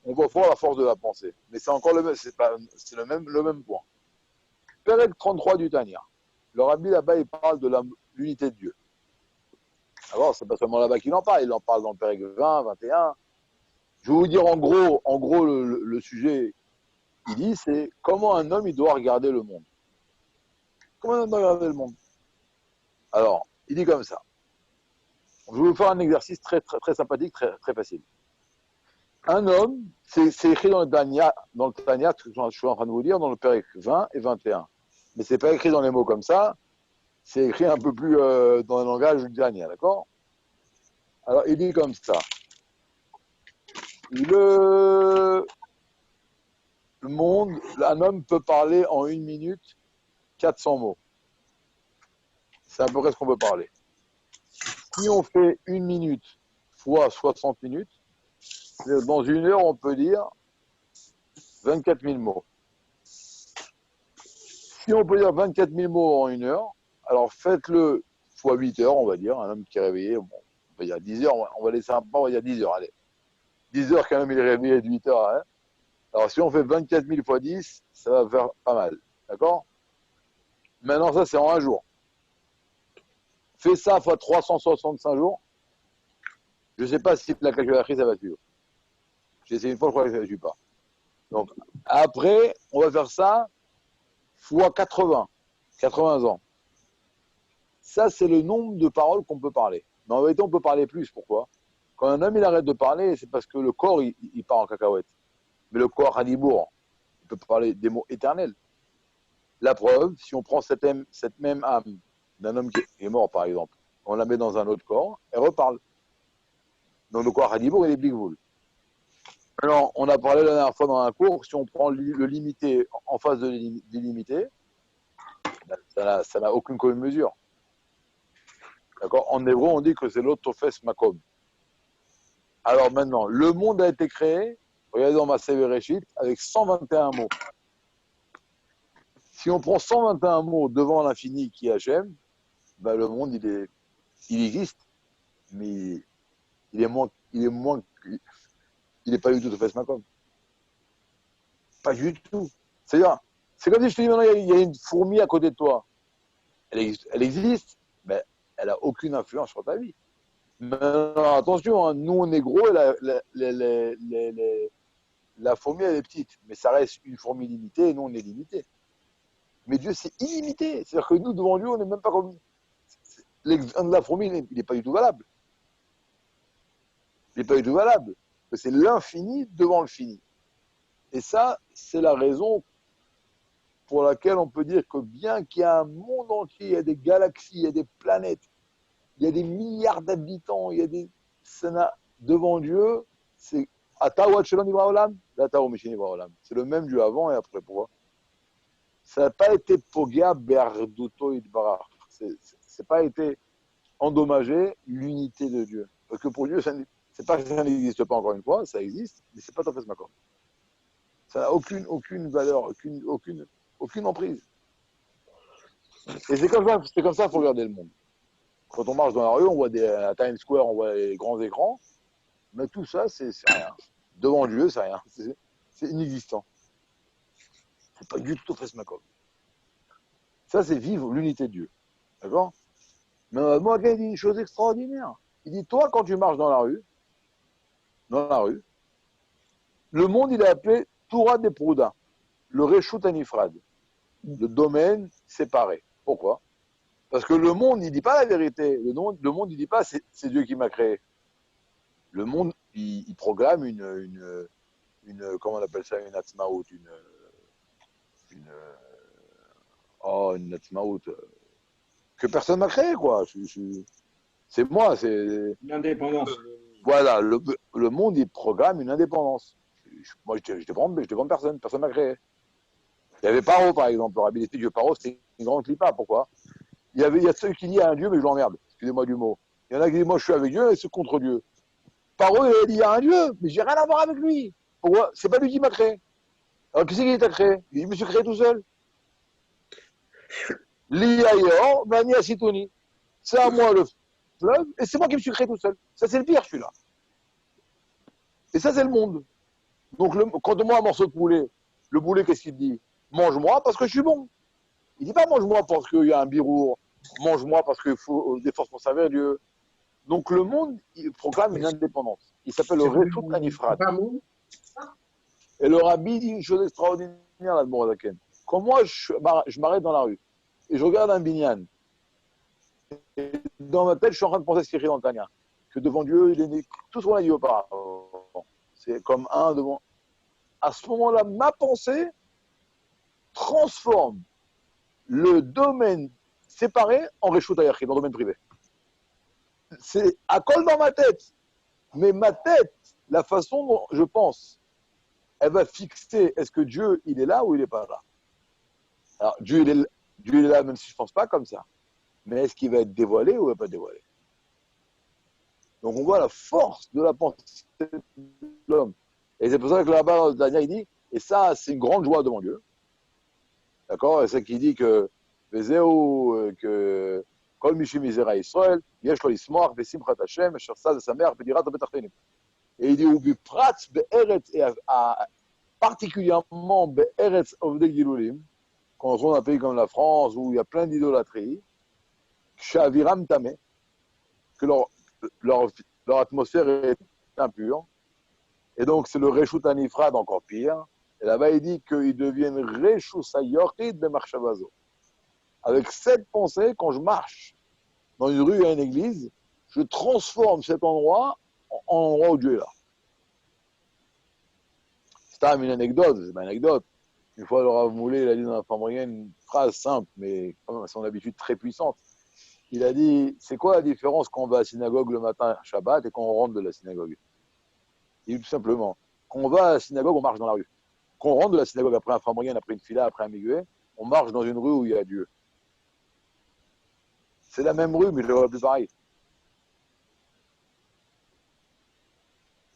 on va voir la force de la pensée. Mais c'est encore le même, c'est le même point. Pérec 33 du Tanya. Le rabbi là-bas, il parle de l'unité de Dieu. Alors, c'est pas seulement là-bas qu'il en parle, il en parle dans le Pérec 20, 21. Je vais vous dire en gros le sujet, il dit, c'est comment un homme, il doit regarder le monde. Comment un homme doit regarder le monde? Alors, il dit comme ça. Je vais vous faire un exercice très, très, très sympathique, très, très facile. Un homme, c'est écrit dans le Tanya, que je suis en train de vous dire, dans le Pérec 20 et 21. Mais c'est pas écrit dans les mots comme ça, c'est écrit un peu plus dans le langage du Tanya, d'accord? Alors, il dit comme ça. Le monde, un homme peut parler en 1 minute 400 mots. C'est à peu près ce qu'on peut parler. Si on fait 1 minute fois 60 minutes, dans 1 heure, on peut dire 24 000 mots. Si on peut dire 24 000 mots en 1 heure, alors faites-le fois 8 heures, on va dire. Un homme qui est réveillé, bon, on va dire 10 heures, on va laisser un peu, on va dire 10 heures, allez. 10 heures, quand même, il est réveillé de 8 heures. Hein. Alors, si on fait 24 000 fois 10, ça va faire pas mal. D'accord? Maintenant, ça, c'est en un jour. Fais ça fois 365 jours. Je ne sais pas si la calculatrice, ça va suivre. J'ai essayé une fois, je crois que ça ne suit pas. Donc, après, on va faire ça fois 80. 80 ans. Ça, c'est le nombre de paroles qu'on peut parler. Mais en vérité, on peut parler plus. Pourquoi? Quand un homme il arrête de parler, c'est parce que le corps, il part en cacahuète. Mais le corps, Hadibour, il peut parler des mots éternels. La preuve, si on prend cette même âme d'un homme qui est mort, par exemple, on la met dans un autre corps, elle reparle. Donc le corps Hadibour, il est bigvoul. Alors, on a parlé la dernière fois dans un cours, si on prend le limité en face de l'illimité, ça n'a aucune commune mesure. D'accord? En hébreu, on dit que c'est l'otofes makom. Alors maintenant, le monde a été créé, regardez dans ma Sévéréchit, avec 121 mots. Si on prend 121 mots devant l'infini qui est Hachem, ben le monde, il existe, mais il n'est pas du tout Tofes Makom. Pas du tout. C'est-à-dire, c'est comme si je te dis maintenant, il y a une fourmi à côté de toi. Elle existe, mais elle n'a aucune influence sur ta vie. Maintenant, attention, hein, nous on est gros et la fourmi elle est petite, mais ça reste une fourmi limitée et nous on est limité. Mais Dieu c'est illimité, c'est-à-dire que nous devant Dieu on n'est même pas comme l'exemple de la fourmi, il n'est pas du tout valable. Il n'est pas du tout valable. C'est l'infini devant le fini. Et ça, c'est la raison pour laquelle on peut dire que bien qu'il y a un monde entier, il y a des galaxies, il y a des planètes, il y a des milliards d'habitants, il y a des sénats devant Dieu, c'est c'est le même Dieu avant et après. Pourquoi? Ça n'a pas été Pogia Berduto Idbarach. C'est pas été endommagé l'unité de Dieu. Parce que pour Dieu, c'est pas que ça n'existe pas encore une fois, ça existe, mais c'est pas Tofes Makom. Ça n'a aucune valeur, aucune emprise. Et c'est comme ça qu'il faut regarder le monde. Quand on marche dans la rue, on voit à Times Square, on voit les grands écrans, mais tout ça, c'est rien. Devant Dieu, c'est rien. C'est inexistant. C'est pas du tout Tofes Makom. Ça, c'est vivre l'unité de Dieu. D'accord? Mais moi, il dit une chose extraordinaire. Il dit, toi, quand tu marches dans la rue, le monde, il est appelé Torah des Prouda, le Reshut Anifrad, le domaine séparé. Pourquoi? Parce que le monde, il ne dit pas la vérité. Le monde, il ne dit pas c'est Dieu qui m'a créé. Le monde, il proclame une comment on appelle ça, une atzmaout, une atzmaout que personne m'a créé, quoi. C'est moi, c'est... L'indépendance. Voilà, le monde, il programme une indépendance. Moi, je ne dépends de personne ne m'a créé. Il y avait Paro, par exemple, le rabbi Dieu Paro, c'était une grande clipa. Pourquoi? Il y a ceux qui disent à un Dieu, mais je l'emmerde, excusez-moi du mot. Il y en a qui disent, moi, je suis avec Dieu, et ceux contre Dieu. Paro, il a dit, il y a un Dieu, mais j'ai rien à voir avec lui. Pourquoi? C'est pas lui qui m'a créé. Alors, qui c'est qui t'a créé? Il dit, je me suis créé tout seul. L'Iaïor, Mani Asitoni. C'est à moi le fleuve, et c'est moi qui me suis créé tout seul. Ça, c'est le pire, celui-là. Et ça, c'est le monde. Donc, quand on mange un morceau de poulet, le poulet, qu'est-ce qu'il dit? Mange-moi parce que je suis bon. Il dit pas mange-moi parce qu'il y a un birour, mange-moi parce qu'il faut des forces pour servir Dieu. Donc le monde, il proclame une indépendance. Il s'appelle le Reshut Anifrad. Et le rabbi dit une chose extraordinaire, l'Admorazaken. Quand moi, je m'arrête dans la rue et je regarde un binyan, et dans ma tête, je suis en train de penser à ce qui est écrit dans le Tanya, que devant Dieu, il est né, tout ce qu'on a dit auparavant. C'est comme un devant. À ce moment-là, ma pensée transforme le domaine séparé en Reshut Hayachid, dans le domaine privé. C'est à col dans ma tête. Mais ma tête, la façon dont je pense, elle va fixer est-ce que Dieu, il est là ou il n'est pas là. Alors, Dieu, il est là, même si je ne pense pas comme ça. Mais est-ce qu'il va être dévoilé ou il ne va pas être dévoilé? Donc, on voit la force de la pensée de l'homme. Et c'est pour ça que là-bas, Daniel, il dit, et ça, c'est une grande joie devant Dieu. D'accord? Et c'est qu'il dit que, que, Kol Mishim Yizera Israël, Yesh Lo Yismoach, Vesimchat Hashem, Esher Sad Sameach, Bedirat Betachtenim. Et il dit, Ubi Pratz Be'eretz, et particulièrement Be'eretz Ovdei Gilulim, quand on se trouve dans un pays comme la France, où il y a plein d'idolâtries, Shaviram Tameh, que leur atmosphère est impure. Et donc, c'est le Reshut Anifrad encore pire. Et là-bas, il dit qu'ils deviennent Reshut Sayochid Bemarshavazo. Avec cette pensée, quand je marche dans une rue à une église, je transforme cet endroit en endroit où Dieu est là. C'est une anecdote, c'est pas une anecdote. Une fois, le Rav Moulé, il a dit dans la femme moyenne une phrase simple, mais à son habitude très puissante. Il a dit, c'est quoi la différence quand on va à la synagogue le matin, Shabbat, et quand on rentre de la synagogue? Il dit tout simplement, quand on va à la synagogue, on marche dans la rue. Quand on rentre de la synagogue après un femme moyenne, après une fila, après un migué, on marche dans une rue où il y a Dieu. C'est la même rue, mais je le vois plus pareil.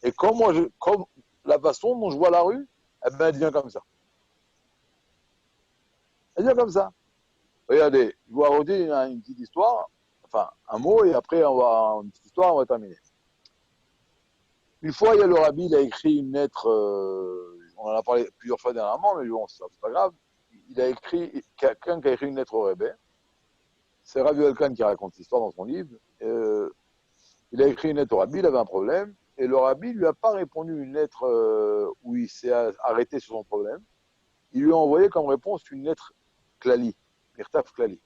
Et comme la façon dont je vois la rue, eh ben, elle devient comme ça. Elle devient comme ça. Regardez, je vous raconter une petite histoire, enfin un mot, et après on va une petite histoire, on va terminer. Une fois, il y a le rabbi, il a écrit une lettre, on en a parlé plusieurs fois dernièrement, mais bon, c'est pas grave. Il a écrit, quelqu'un qui a écrit une lettre au Rebbe, c'est Rabbi Elkan qui raconte l'histoire dans son livre. Il a écrit une lettre au Rabbi, il avait un problème, et le Rabbi lui a pas répondu une lettre où il s'est arrêté sur son problème. Il lui a envoyé comme réponse une lettre klali, Mirtaf klali.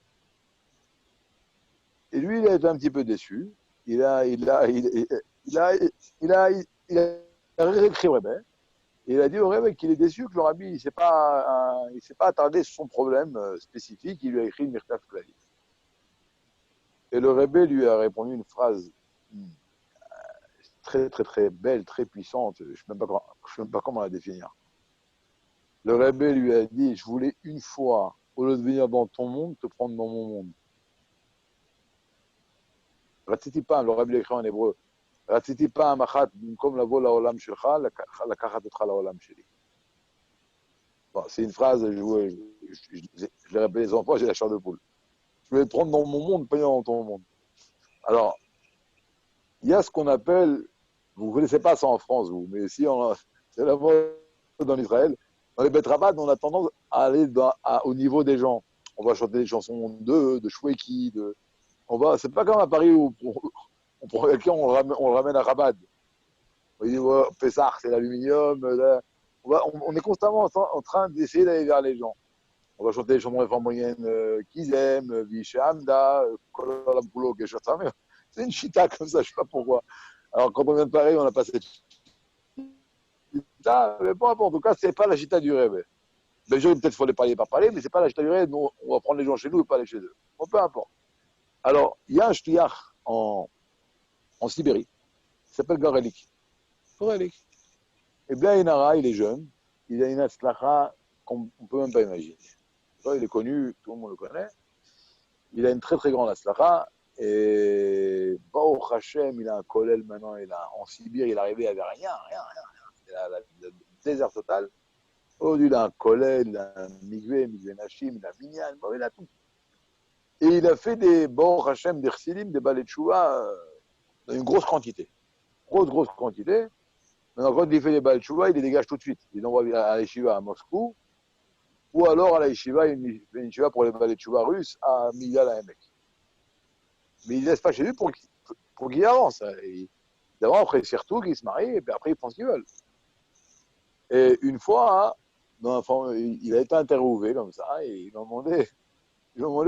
Et lui, il a été un petit peu déçu. Il a réécrit au Rebbe. Et il a dit au Rebbe qu'il est déçu que le Rabbi il s'est pas attardé sur son problème spécifique. Il lui a écrit une Mirtaf klali. Et le Rebbe lui a répondu une phrase très, très, très belle, très puissante. Je ne sais même pas comment la définir. Le Rebbe lui a dit, je voulais une fois, au lieu de venir dans ton monde, te prendre dans mon monde. Ratziti pas, le Rebbe l'écrit en hébreu. Ratziti pas machat, comme la vola olam shelcha, la kachat etra la olam sheli. Bon, c'est une phrase, je l'ai répété 100 fois, j'ai la chair de poule. Je voulais te prendre dans mon monde, pas dans ton monde. Alors, il y a ce qu'on appelle, vous ne connaissez pas ça en France, vous, mais si c'est la mode dans Israël, dans les Betrabad, on a tendance à aller au niveau des gens. On va chanter des chansons de Shweki, c'est pas comme à Paris où on prend quelqu'un, on le ramène à Rabat. On dit, ouais, Pessah, c'est l'aluminium. On est constamment en train d'essayer d'aller vers les gens. On va chanter les chansons réformes moyennes qu'ils aiment, Viche Hamda, Kolalampulo, Geshatsa. C'est une chita comme ça, je ne sais pas pourquoi. Alors, quand on vient de Paris, on n'a pas cette chita, mais bon, en tout cas, ce n'est pas la chita du rêve. Les gens, peut-être, il faut les parler par parler, mais ce n'est pas la chita du rêve. Nous, on va prendre les gens chez nous et pas aller chez eux. Bon, peu importe. Alors, il y a un shliach en Sibérie, qui s'appelle Gorelik. Et bien, Inara, il est jeune, il a une atzlacha qu'on ne peut même pas imaginer. Il est connu, tout le monde le connaît. Il a une très très grande atzlacha. Et Baruch Hashem, il a un kollel maintenant, en Sibérie, il est arrivé, il n'y avait rien. C'était le désert total. Aujourd'hui, il a un kollel, il a un migvé nashim, il a un minyan, bon, il a tout. Et il a fait des Baruch Hashem, des chsidim, des balais de chouva, dans une grosse quantité. Grosse quantité. Maintenant, quand il fait des balais de chouva, il les dégage tout de suite. Il envoie à l'Eshiva à Moscou. ou alors à la yeshiva, une yeshiva pour les balais de tchouva russes à Migdal HaEmek. Mais il ne laisse pas chez lui pour qu'il avance. D'abord, après, surtout qu'il se marie, et puis après, ils font ce qu'ils veulent. Et une fois, il a été interviewé comme ça, et ils lui ont demandé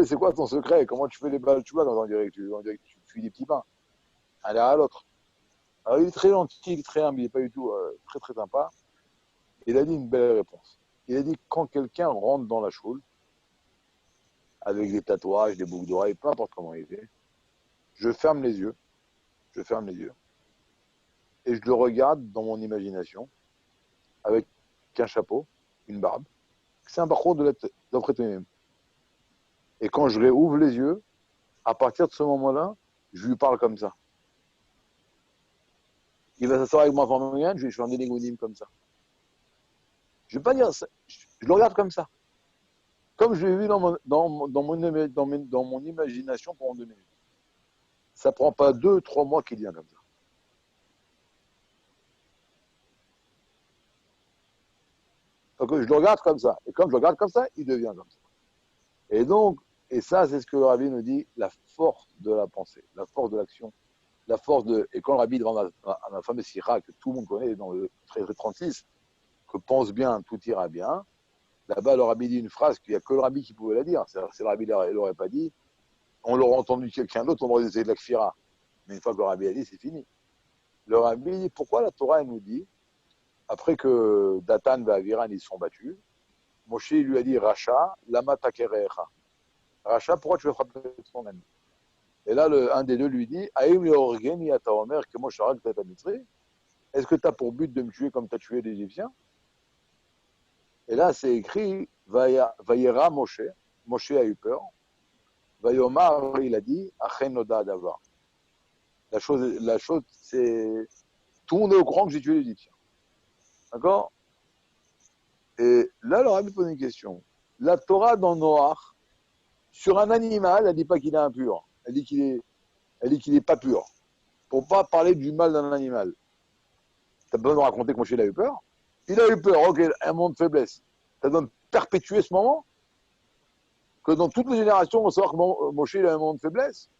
c'est quoi ton secret? Comment tu fais les balles de tchouva quand on dirait que tu fuis des petits pains, un derrière l'autre. Alors, il est très gentil, très humble, il n'est pas du tout très très sympa. Il a dit une belle réponse. Il a dit quand quelqu'un rentre dans la choule, avec des tatouages, des boucles d'oreilles, peu importe comment il est, je ferme les yeux, et je le regarde dans mon imagination, avec un chapeau, une barbe. C'est un parcours d'après toi-même. Et quand je réouvre les yeux, à partir de ce moment-là, je lui parle comme ça. Il va s'asseoir avec moi pendant une je vais faire un dénégonim comme ça. Je ne vais pas dire ça, je le regarde comme ça. Comme je l'ai vu dans mon imagination pendant 2 minutes. Ça ne prend pas 2-3 mois qu'il vient comme ça. Donc je le regarde comme ça. Et comme je le regarde comme ça, il devient comme ça. Et donc, et ça, c'est ce que le Rabbi nous dit, la force de la pensée, la force de l'action, la force de... Et quand le Rabbi, devant la fameuse sira que tout le monde connaît dans le 36, que pense bien, tout ira bien, là-bas, le Rabbi dit une phrase qu'il n'y a que le Rabbi qui pouvait la dire. C'est-à-dire, si le Rabbi ne l'aurait pas dit, on l'aurait entendu quelqu'un d'autre, on aurait essayé de la kfira. Mais une fois que le Rabbi a dit, c'est fini. Le Rabbi dit, pourquoi la Torah, elle nous dit, après que Datan et Aviran, ils se sont battus, Moshe lui a dit, Racha, lama takerecha. Racha, pourquoi tu veux frapper ton ami? Et là, un des deux lui dit, Aïm leorgeni ata omer que Moshe harak tata mitzri. Est-ce que tu as pour but de me tuer comme tu as tué l'Égyptien? Et là, c'est écrit, Vayera Moshe. Moshe a eu peur. Vayomar, il a dit, Achen noda davar. La chose, c'est, tout le monde est au courant que j'ai tué l'Égyptien. D'accord? Et là, le Rabbi pose une question. La Torah dans Noach, sur un animal, elle ne dit pas qu'il est impur. Elle dit qu'il est pas pur. Pour ne pas parler du mal d'un animal. Tu as besoin de raconter que Moshe il a eu peur? Il a eu peur, ok, un moment de faiblesse. Ça doit perpétuer ce moment? Que dans toutes les générations, on va savoir que Moshe il a un moment de faiblesse?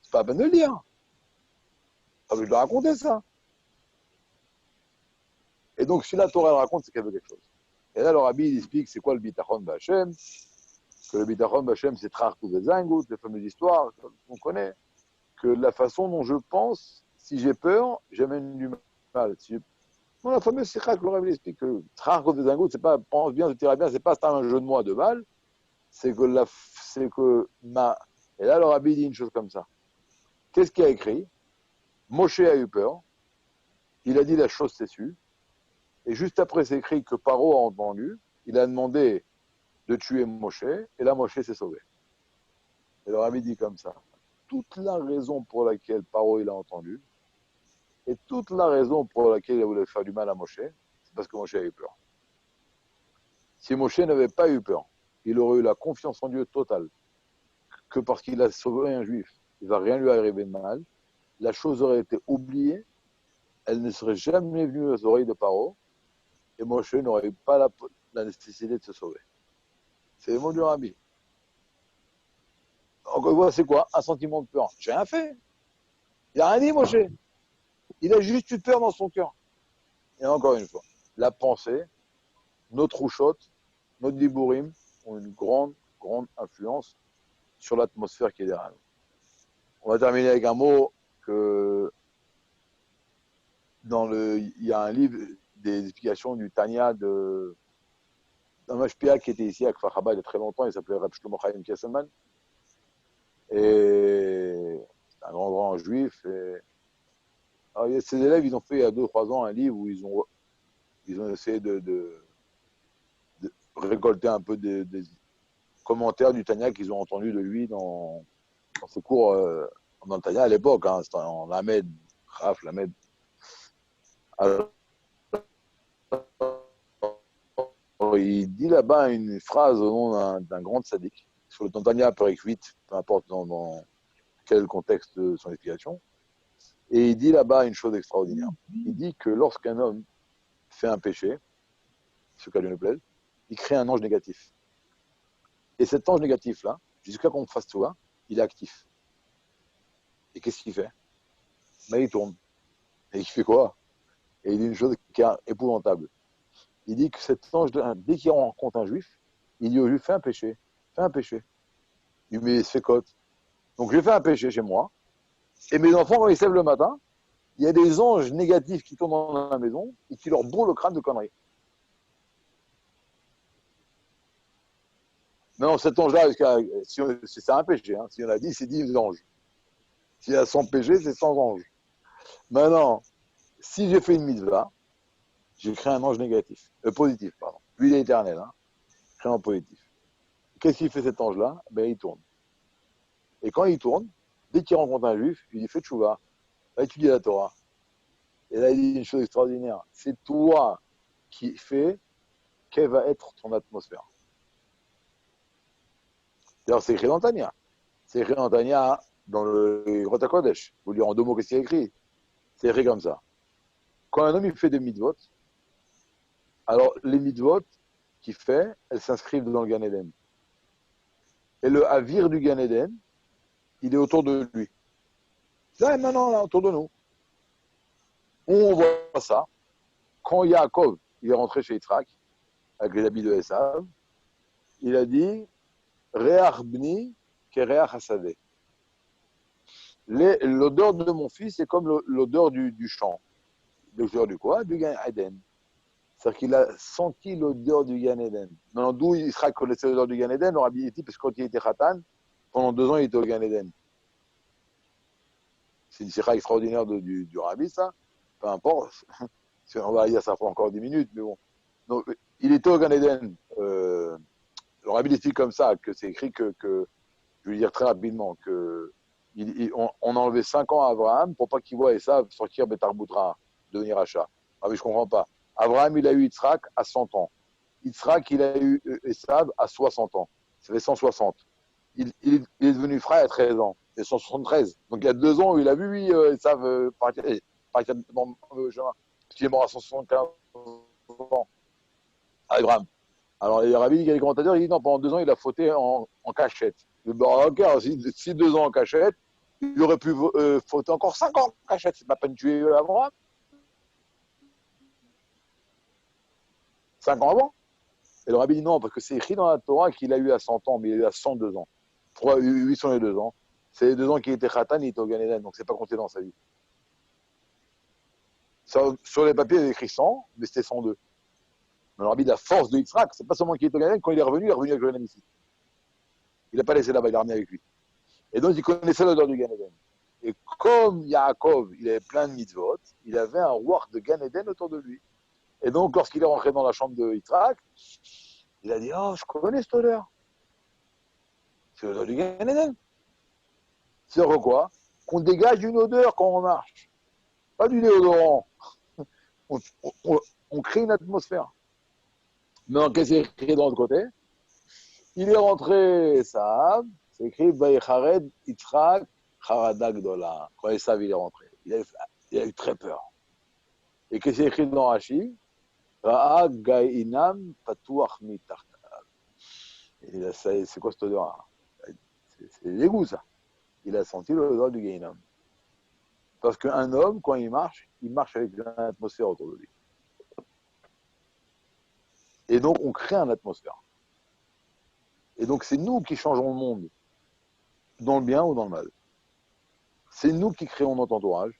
C'est pas la peine de le dire. Ah, je dois raconter ça. Et donc, si la Torah elle raconte, c'est qu'elle veut quelque chose. Et là, le Rabbi il explique c'est quoi le bitachon b'Hashem. Que le bitachon b'Hashem, c'est Trarkou Vezangut, les fameuses histoires qu'on connaît. Que la façon dont je pense, si j'ai peur, j'amène du mal. Bon, la fameuse sikha que le Rabbi explique que Trarkou Vezangut, c'est pas pense bien, je dirais bien, c'est pas un jeu de moi de mal. C'est que Et là, le Rabbi dit une chose comme ça. Qu'est-ce qu'il a écrit? Moshe a eu peur. Il a dit la chose c'est su. Et juste après, c'est écrit que Paro a entendu. Il a demandé de tuer Moshe. Et là, Moshe s'est sauvé. Et le Rabbi dit comme ça. Toute la raison pour laquelle Paro il a entendu, et toute la raison pour laquelle il voulait faire du mal à Moshe, c'est parce que Moshe a eu peur. Si Moshe n'avait pas eu peur, il aurait eu la confiance en Dieu totale, que parce qu'il a sauvé un juif, il ne va rien lui arriver de mal, la chose aurait été oubliée, elle ne serait jamais venue aux oreilles de Paro, et Moshe n'aurait pas la nécessité de se sauver. C'est les mots du Rabbi. Encore une fois, c'est quoi? Un sentiment de peur. J'ai rien fait. Il n'a rien dit, Moshe. Il a juste eu peur dans son cœur. Et encore une fois, la pensée, notre rouchotte, notre dibourim ont une grande, grande influence sur l'atmosphère qui est derrière nous. On va terminer avec un mot que il y a un livre des explications du Tanya d'un Mashpia qui était ici à Kfar Haba il y a très longtemps, il s'appelait Rab Shlomo Chaim Kesselman. Et c'est un grand, grand juif. Alors, ses élèves, ils ont fait il y a 2-3 ans un livre où ils ont essayé de récolter un peu des commentaires du Tanya qu'ils ont entendus de lui dans ses cours dans le Tanya à l'époque. Hein, c'était en Lamed, Raf, Lamed. Alors, il dit là-bas une phrase au nom d'un grand tzaddik, sur le Tanya Perek 8, peu importe dans quel contexte de son explication. Et il dit là-bas une chose extraordinaire. Il dit que lorsqu'un homme fait un péché, ce qu'à lui ne plaise, il crée un ange négatif. Et cet ange négatif-là, jusqu'à qu'on fasse tout là, il est actif. Et qu'est-ce qu'il fait? Ben, il tourne. Et il fait quoi? Et il dit une chose qui est épouvantable. Il dit que cet ange, dès qu'il rencontre un juif, il dit au juif, fais un péché. Fais un péché. Il met ses côtes. Donc j'ai fait un péché chez moi. Et mes enfants, quand ils se lèvent le matin, il y a des anges négatifs qui tournent dans la maison et qui leur bourrent le crâne de conneries. Non, cet ange-là, c'est un péché. Hein. S'il y en a 10, c'est 10 anges. S'il y a 100 péchés, c'est 100 anges. Maintenant, si j'ai fait une mitzvah, j'ai créé un ange négatif. Positif, pardon. Lui, il est éternel. Hein. Créé un positif. Qu'est-ce qu'il fait cet ange-là? Ben, il tourne. Et quand il tourne, dès qu'il rencontre un juif, il dit fais tchouva, va étudier la Torah. Et là, il dit une chose extraordinaire. C'est toi qui fais quelle va être ton atmosphère. D'ailleurs, c'est écrit dans Tania. C'est écrit dans Tania, dans le Rota Kodesh. Vous lire en 2 mots qu'est-ce qu'il y a écrit. C'est écrit comme ça. Quand un homme il fait des mitzvot, alors les mitzvot qu'il fait, elles s'inscrivent dans le Gan Eden. Et le Havir du Gan Eden, il est autour de lui. Là, maintenant, là, autour de nous. On voit ça. Quand Yaakov, il est rentré chez Yitzhak, avec les habits de Esav, il a dit Reach bni kereach hasadeh. L'odeur de mon fils est comme l'odeur du champ. L'odeur du quoi? Du Gan Eden. C'est-à-dire qu'il a senti l'odeur du Gan Eden. Maintenant, d'où Yitzhak connaissait l'odeur du Gan Eden, on a dit, parce que quand il était Khatan, pendant 2 ans, il était au Gan Eden. C'est une sikha extraordinaire du Rabbi, ça. Peu importe. On va dire ça fait encore 10 minutes, mais bon. Donc, il était au Gan Eden. Le Rabbi explique comme ça, que c'est écrit que, je vais dire très rapidement, on a enlevé 5 ans à Abraham pour pas qu'il voie Esav sortir Betar Boutra, devenir Hacha. Ah mais je comprends pas. Abraham, il a eu Yitzhak à 100 ans. Yitzhak, il a eu Esav à 60 ans. Ça fait 160. Il est devenu frère à 13 ans. C'est 173. Donc il y a 2 ans où il a vu, oui, Esav partir dans le chemin. Parce qu'il est mort à 175 ans. Abraham. Alors les rabbins, il y a les commentateurs, ils disent non, pendant 2 ans, il a fauté en cachette. Ok, si 2 ans en cachette, il aurait pu fauter encore 5 ans en cachette. C'est pas peine de tuer Abraham. 5 ans avant. Et le rabbi dit non, parce que c'est écrit dans la Torah qu'il a eu à 100 ans, mais il a eu à 102 ans. 802 ans. C'est les 2 ans qu'il était Khatan, il était au Gan Eden, donc c'est pas compté dans sa vie. Sur les papiers, il est écrit 100, mais c'était 102. Mais le rabbi, la force de Yitzhak, c'est pas seulement qu'il est au Gan Eden, quand il est revenu avec Joël ici. Il n'a pas laissé là-bas, il l'a ramené avec lui. Et donc, il connaissait l'odeur du Gan Eden. Et comme Yaakov, il avait plein de mitzvot, il avait un roi de Gan Eden autour de lui. Et donc, lorsqu'il est rentré dans la chambre de Yitzhak, il a dit « Oh, je connais cette odeur. C'est l'odeur du Gan Eden. » C'est quoi? Qu'on dégage une odeur quand on marche. Pas du déodorant. On crée une atmosphère. Mais qu'est-ce qu'il y a écrit de l'autre côté? Il est rentré, Esav, c'est écrit « Vayechared Yitzhak Charada Gdola ». Quand Esav il est rentré, il a eu très peur. Et qu'est-ce qu'il y a écrit dans Rashi? Ra'a Gainam Patuach Mitartav. C'est quoi cette odeur-là? C'est l'égout, ça. Il a senti l'odeur du Gainam. Parce qu'un homme, quand il marche avec une atmosphère autour de lui. Et donc, on crée une atmosphère. Et donc, c'est nous qui changeons le monde, dans le bien ou dans le mal. C'est nous qui créons notre entourage.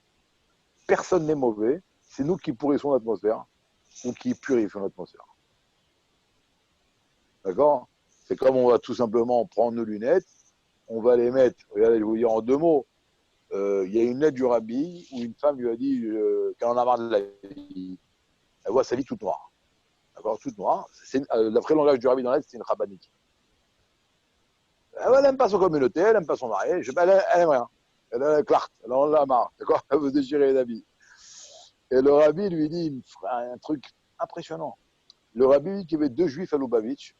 Personne n'est mauvais. C'est nous qui pourrissons l'atmosphère ou qui purifions l'atmosphère. D'accord? C'est comme on va tout simplement prendre nos lunettes, on va les mettre, regardez, je vais vous dire en 2 mots. Il y a une lettre du rabbi où une femme lui a dit qu'elle en a marre de la vie. Elle voit sa vie toute noire. D'accord? Toute noire. D'après le langage du rabbi dans la lettre, c'est une rabbinique. Elle n'aime pas son communauté, elle n'aime pas son mari, elle aime rien. Elle a la clarté, elle en a marre. D'accord? Elle veut déchirer les habits. Et le rabbi lui dit un truc impressionnant. Le rabbi dit qu'il y avait 2 juifs à Lubavitch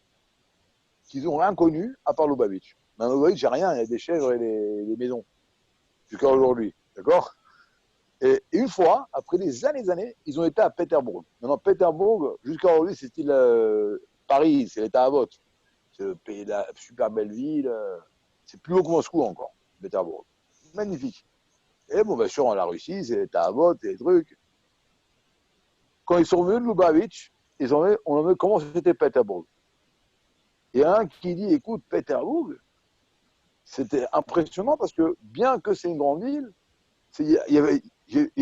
qui n'ont rien connu à part Lubavitch. Dans Lubavitch, il n'y a rien, il y a des chèvres et des maisons. Jusqu'à aujourd'hui. D'accord? Et une fois, après des années, ils ont été à Pétersbourg. Maintenant, Pétersbourg, jusqu'à aujourd'hui, c'est style Paris, c'est l'État à vote. C'est le pays, la super belle ville. C'est plus haut que Moscou encore, Pétersbourg. Magnifique. Et bon, bien sûr, en la Russie, c'est l'État à vote, et les trucs. Quand ils sont venus de Lubavitch, on a vu comment c'était Pétersbourg. Il y a un qui dit, écoute, Pétersbourg, c'était impressionnant parce que bien que c'est une grande ville, il y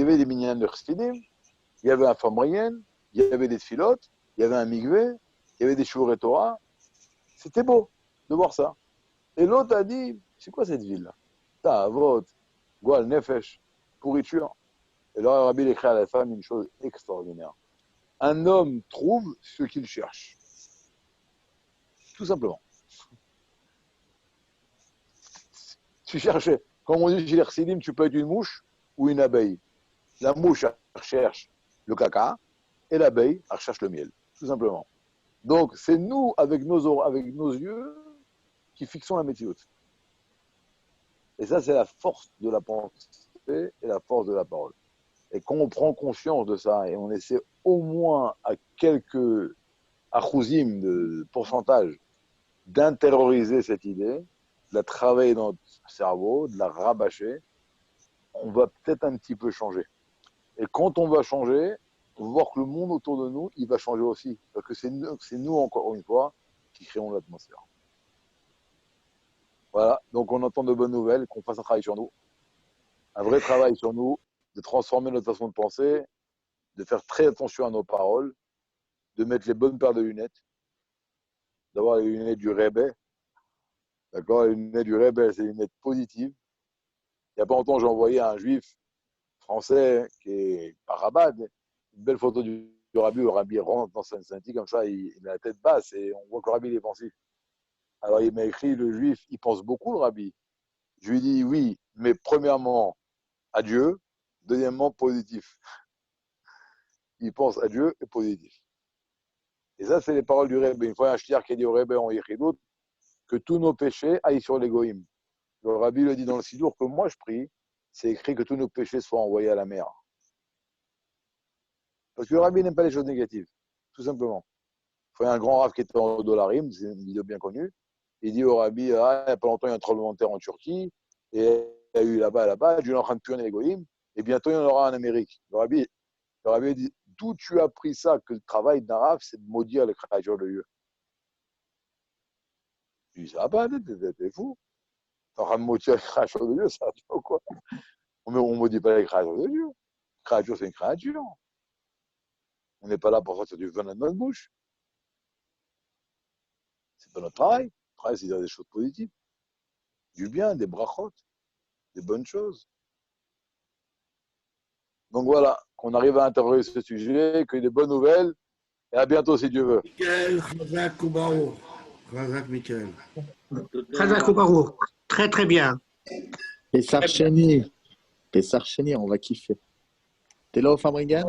avait des minyanes de chassidim, il y avait un Famrienne, il y avait des filotes, il y avait un migvé, il y avait des shiurei Torah. C'était beau de voir ça. Et l'autre a dit, c'est quoi cette ville-là? Ta'avot, Goal Nefesh, pourriture. Et là, le Rabbi écrit à la femme une chose extraordinaire. Un homme trouve ce qu'il cherche. Tout simplement. Tu cherchais, comme on dit chez les chassidim, tu peux être une mouche ou une abeille. La mouche, elle recherche le caca, et l'abeille, elle recherche le miel. Tout simplement. Donc, c'est nous, avec nos yeux, qui fixons la météo. Et ça, c'est la force de la pensée et la force de la parole. Et quand on prend conscience de ça, et on essaie au moins à quelques achousim de pourcentage d'intérioriser cette idée, de la travailler dans notre cerveau, de la rabâcher, on va peut-être un petit peu changer. Et quand on va changer, on va voir que le monde autour de nous, il va changer aussi. Parce que c'est nous, encore une fois, qui créons l'atmosphère. Voilà, donc on entend de bonnes nouvelles, qu'on fasse un travail sur nous. Un vrai travail sur nous, de transformer notre façon de penser, de faire très attention à nos paroles, de mettre les bonnes paires de lunettes, d'avoir les lunettes du Rebbe. D'accord, les lunettes du Rebbe, c'est les lunettes positives. Il n'y a pas longtemps, j'ai envoyé à un juif français qui est par Rabat, une belle photo du Rabbi, où le Rabbi rentre dans sa sainteté comme ça, il a la tête basse et on voit que le Rabbi est pensif. Alors il m'a écrit, le juif, il pense beaucoup le Rabbi. Je lui dis oui, mais premièrement, à Dieu, deuxièmement, positif. Il pense à Dieu et positif. Et ça, c'est les paroles du Rebbe. Une fois, un shliach qui a dit au Rebbe en Yechidut que tous nos péchés aillent sur l'égoïme. Le Rabbi le dit dans le Sidour que moi je prie, c'est écrit que tous nos péchés soient envoyés à la mer. Parce que le Rabbi n'aime pas les choses négatives, tout simplement. Il y a un grand rave qui était en Dollarim, c'est une vidéo bien connue. Il dit au Rabbi, il n'y a pas longtemps, il y a un tremblement de terre en Turquie, et il y a eu là-bas, Dieu est en train de purner l'égoïme, et bientôt il y en aura en Amérique. Le Rabbi dit, d'où tu as pris ça, que le travail d'un rave, c'est de maudire les créatures de Dieu. Je dis, ça va pas, t'es fou. T'es en train de maudire les créatures de Dieu, ça va pas ou quoi? On ne maudit pas les créatures de Dieu. Une créature, c'est une créature. On n'est pas là pour sortir du venin de notre bouche. C'est pas notre travail. Le travail, c'est de dire des choses positives. Du bien, des brachot, des bonnes choses. Donc voilà, qu'on arrive à interroger ce sujet, qu'il y ait des bonnes nouvelles, et à bientôt si Dieu veut. Michael, Chazak ou Baruch. Chazak, Michael. Chazak ou Baruch. Très, très bien. Pessar Sheni, on va kiffer. T'es là au Fabrigan?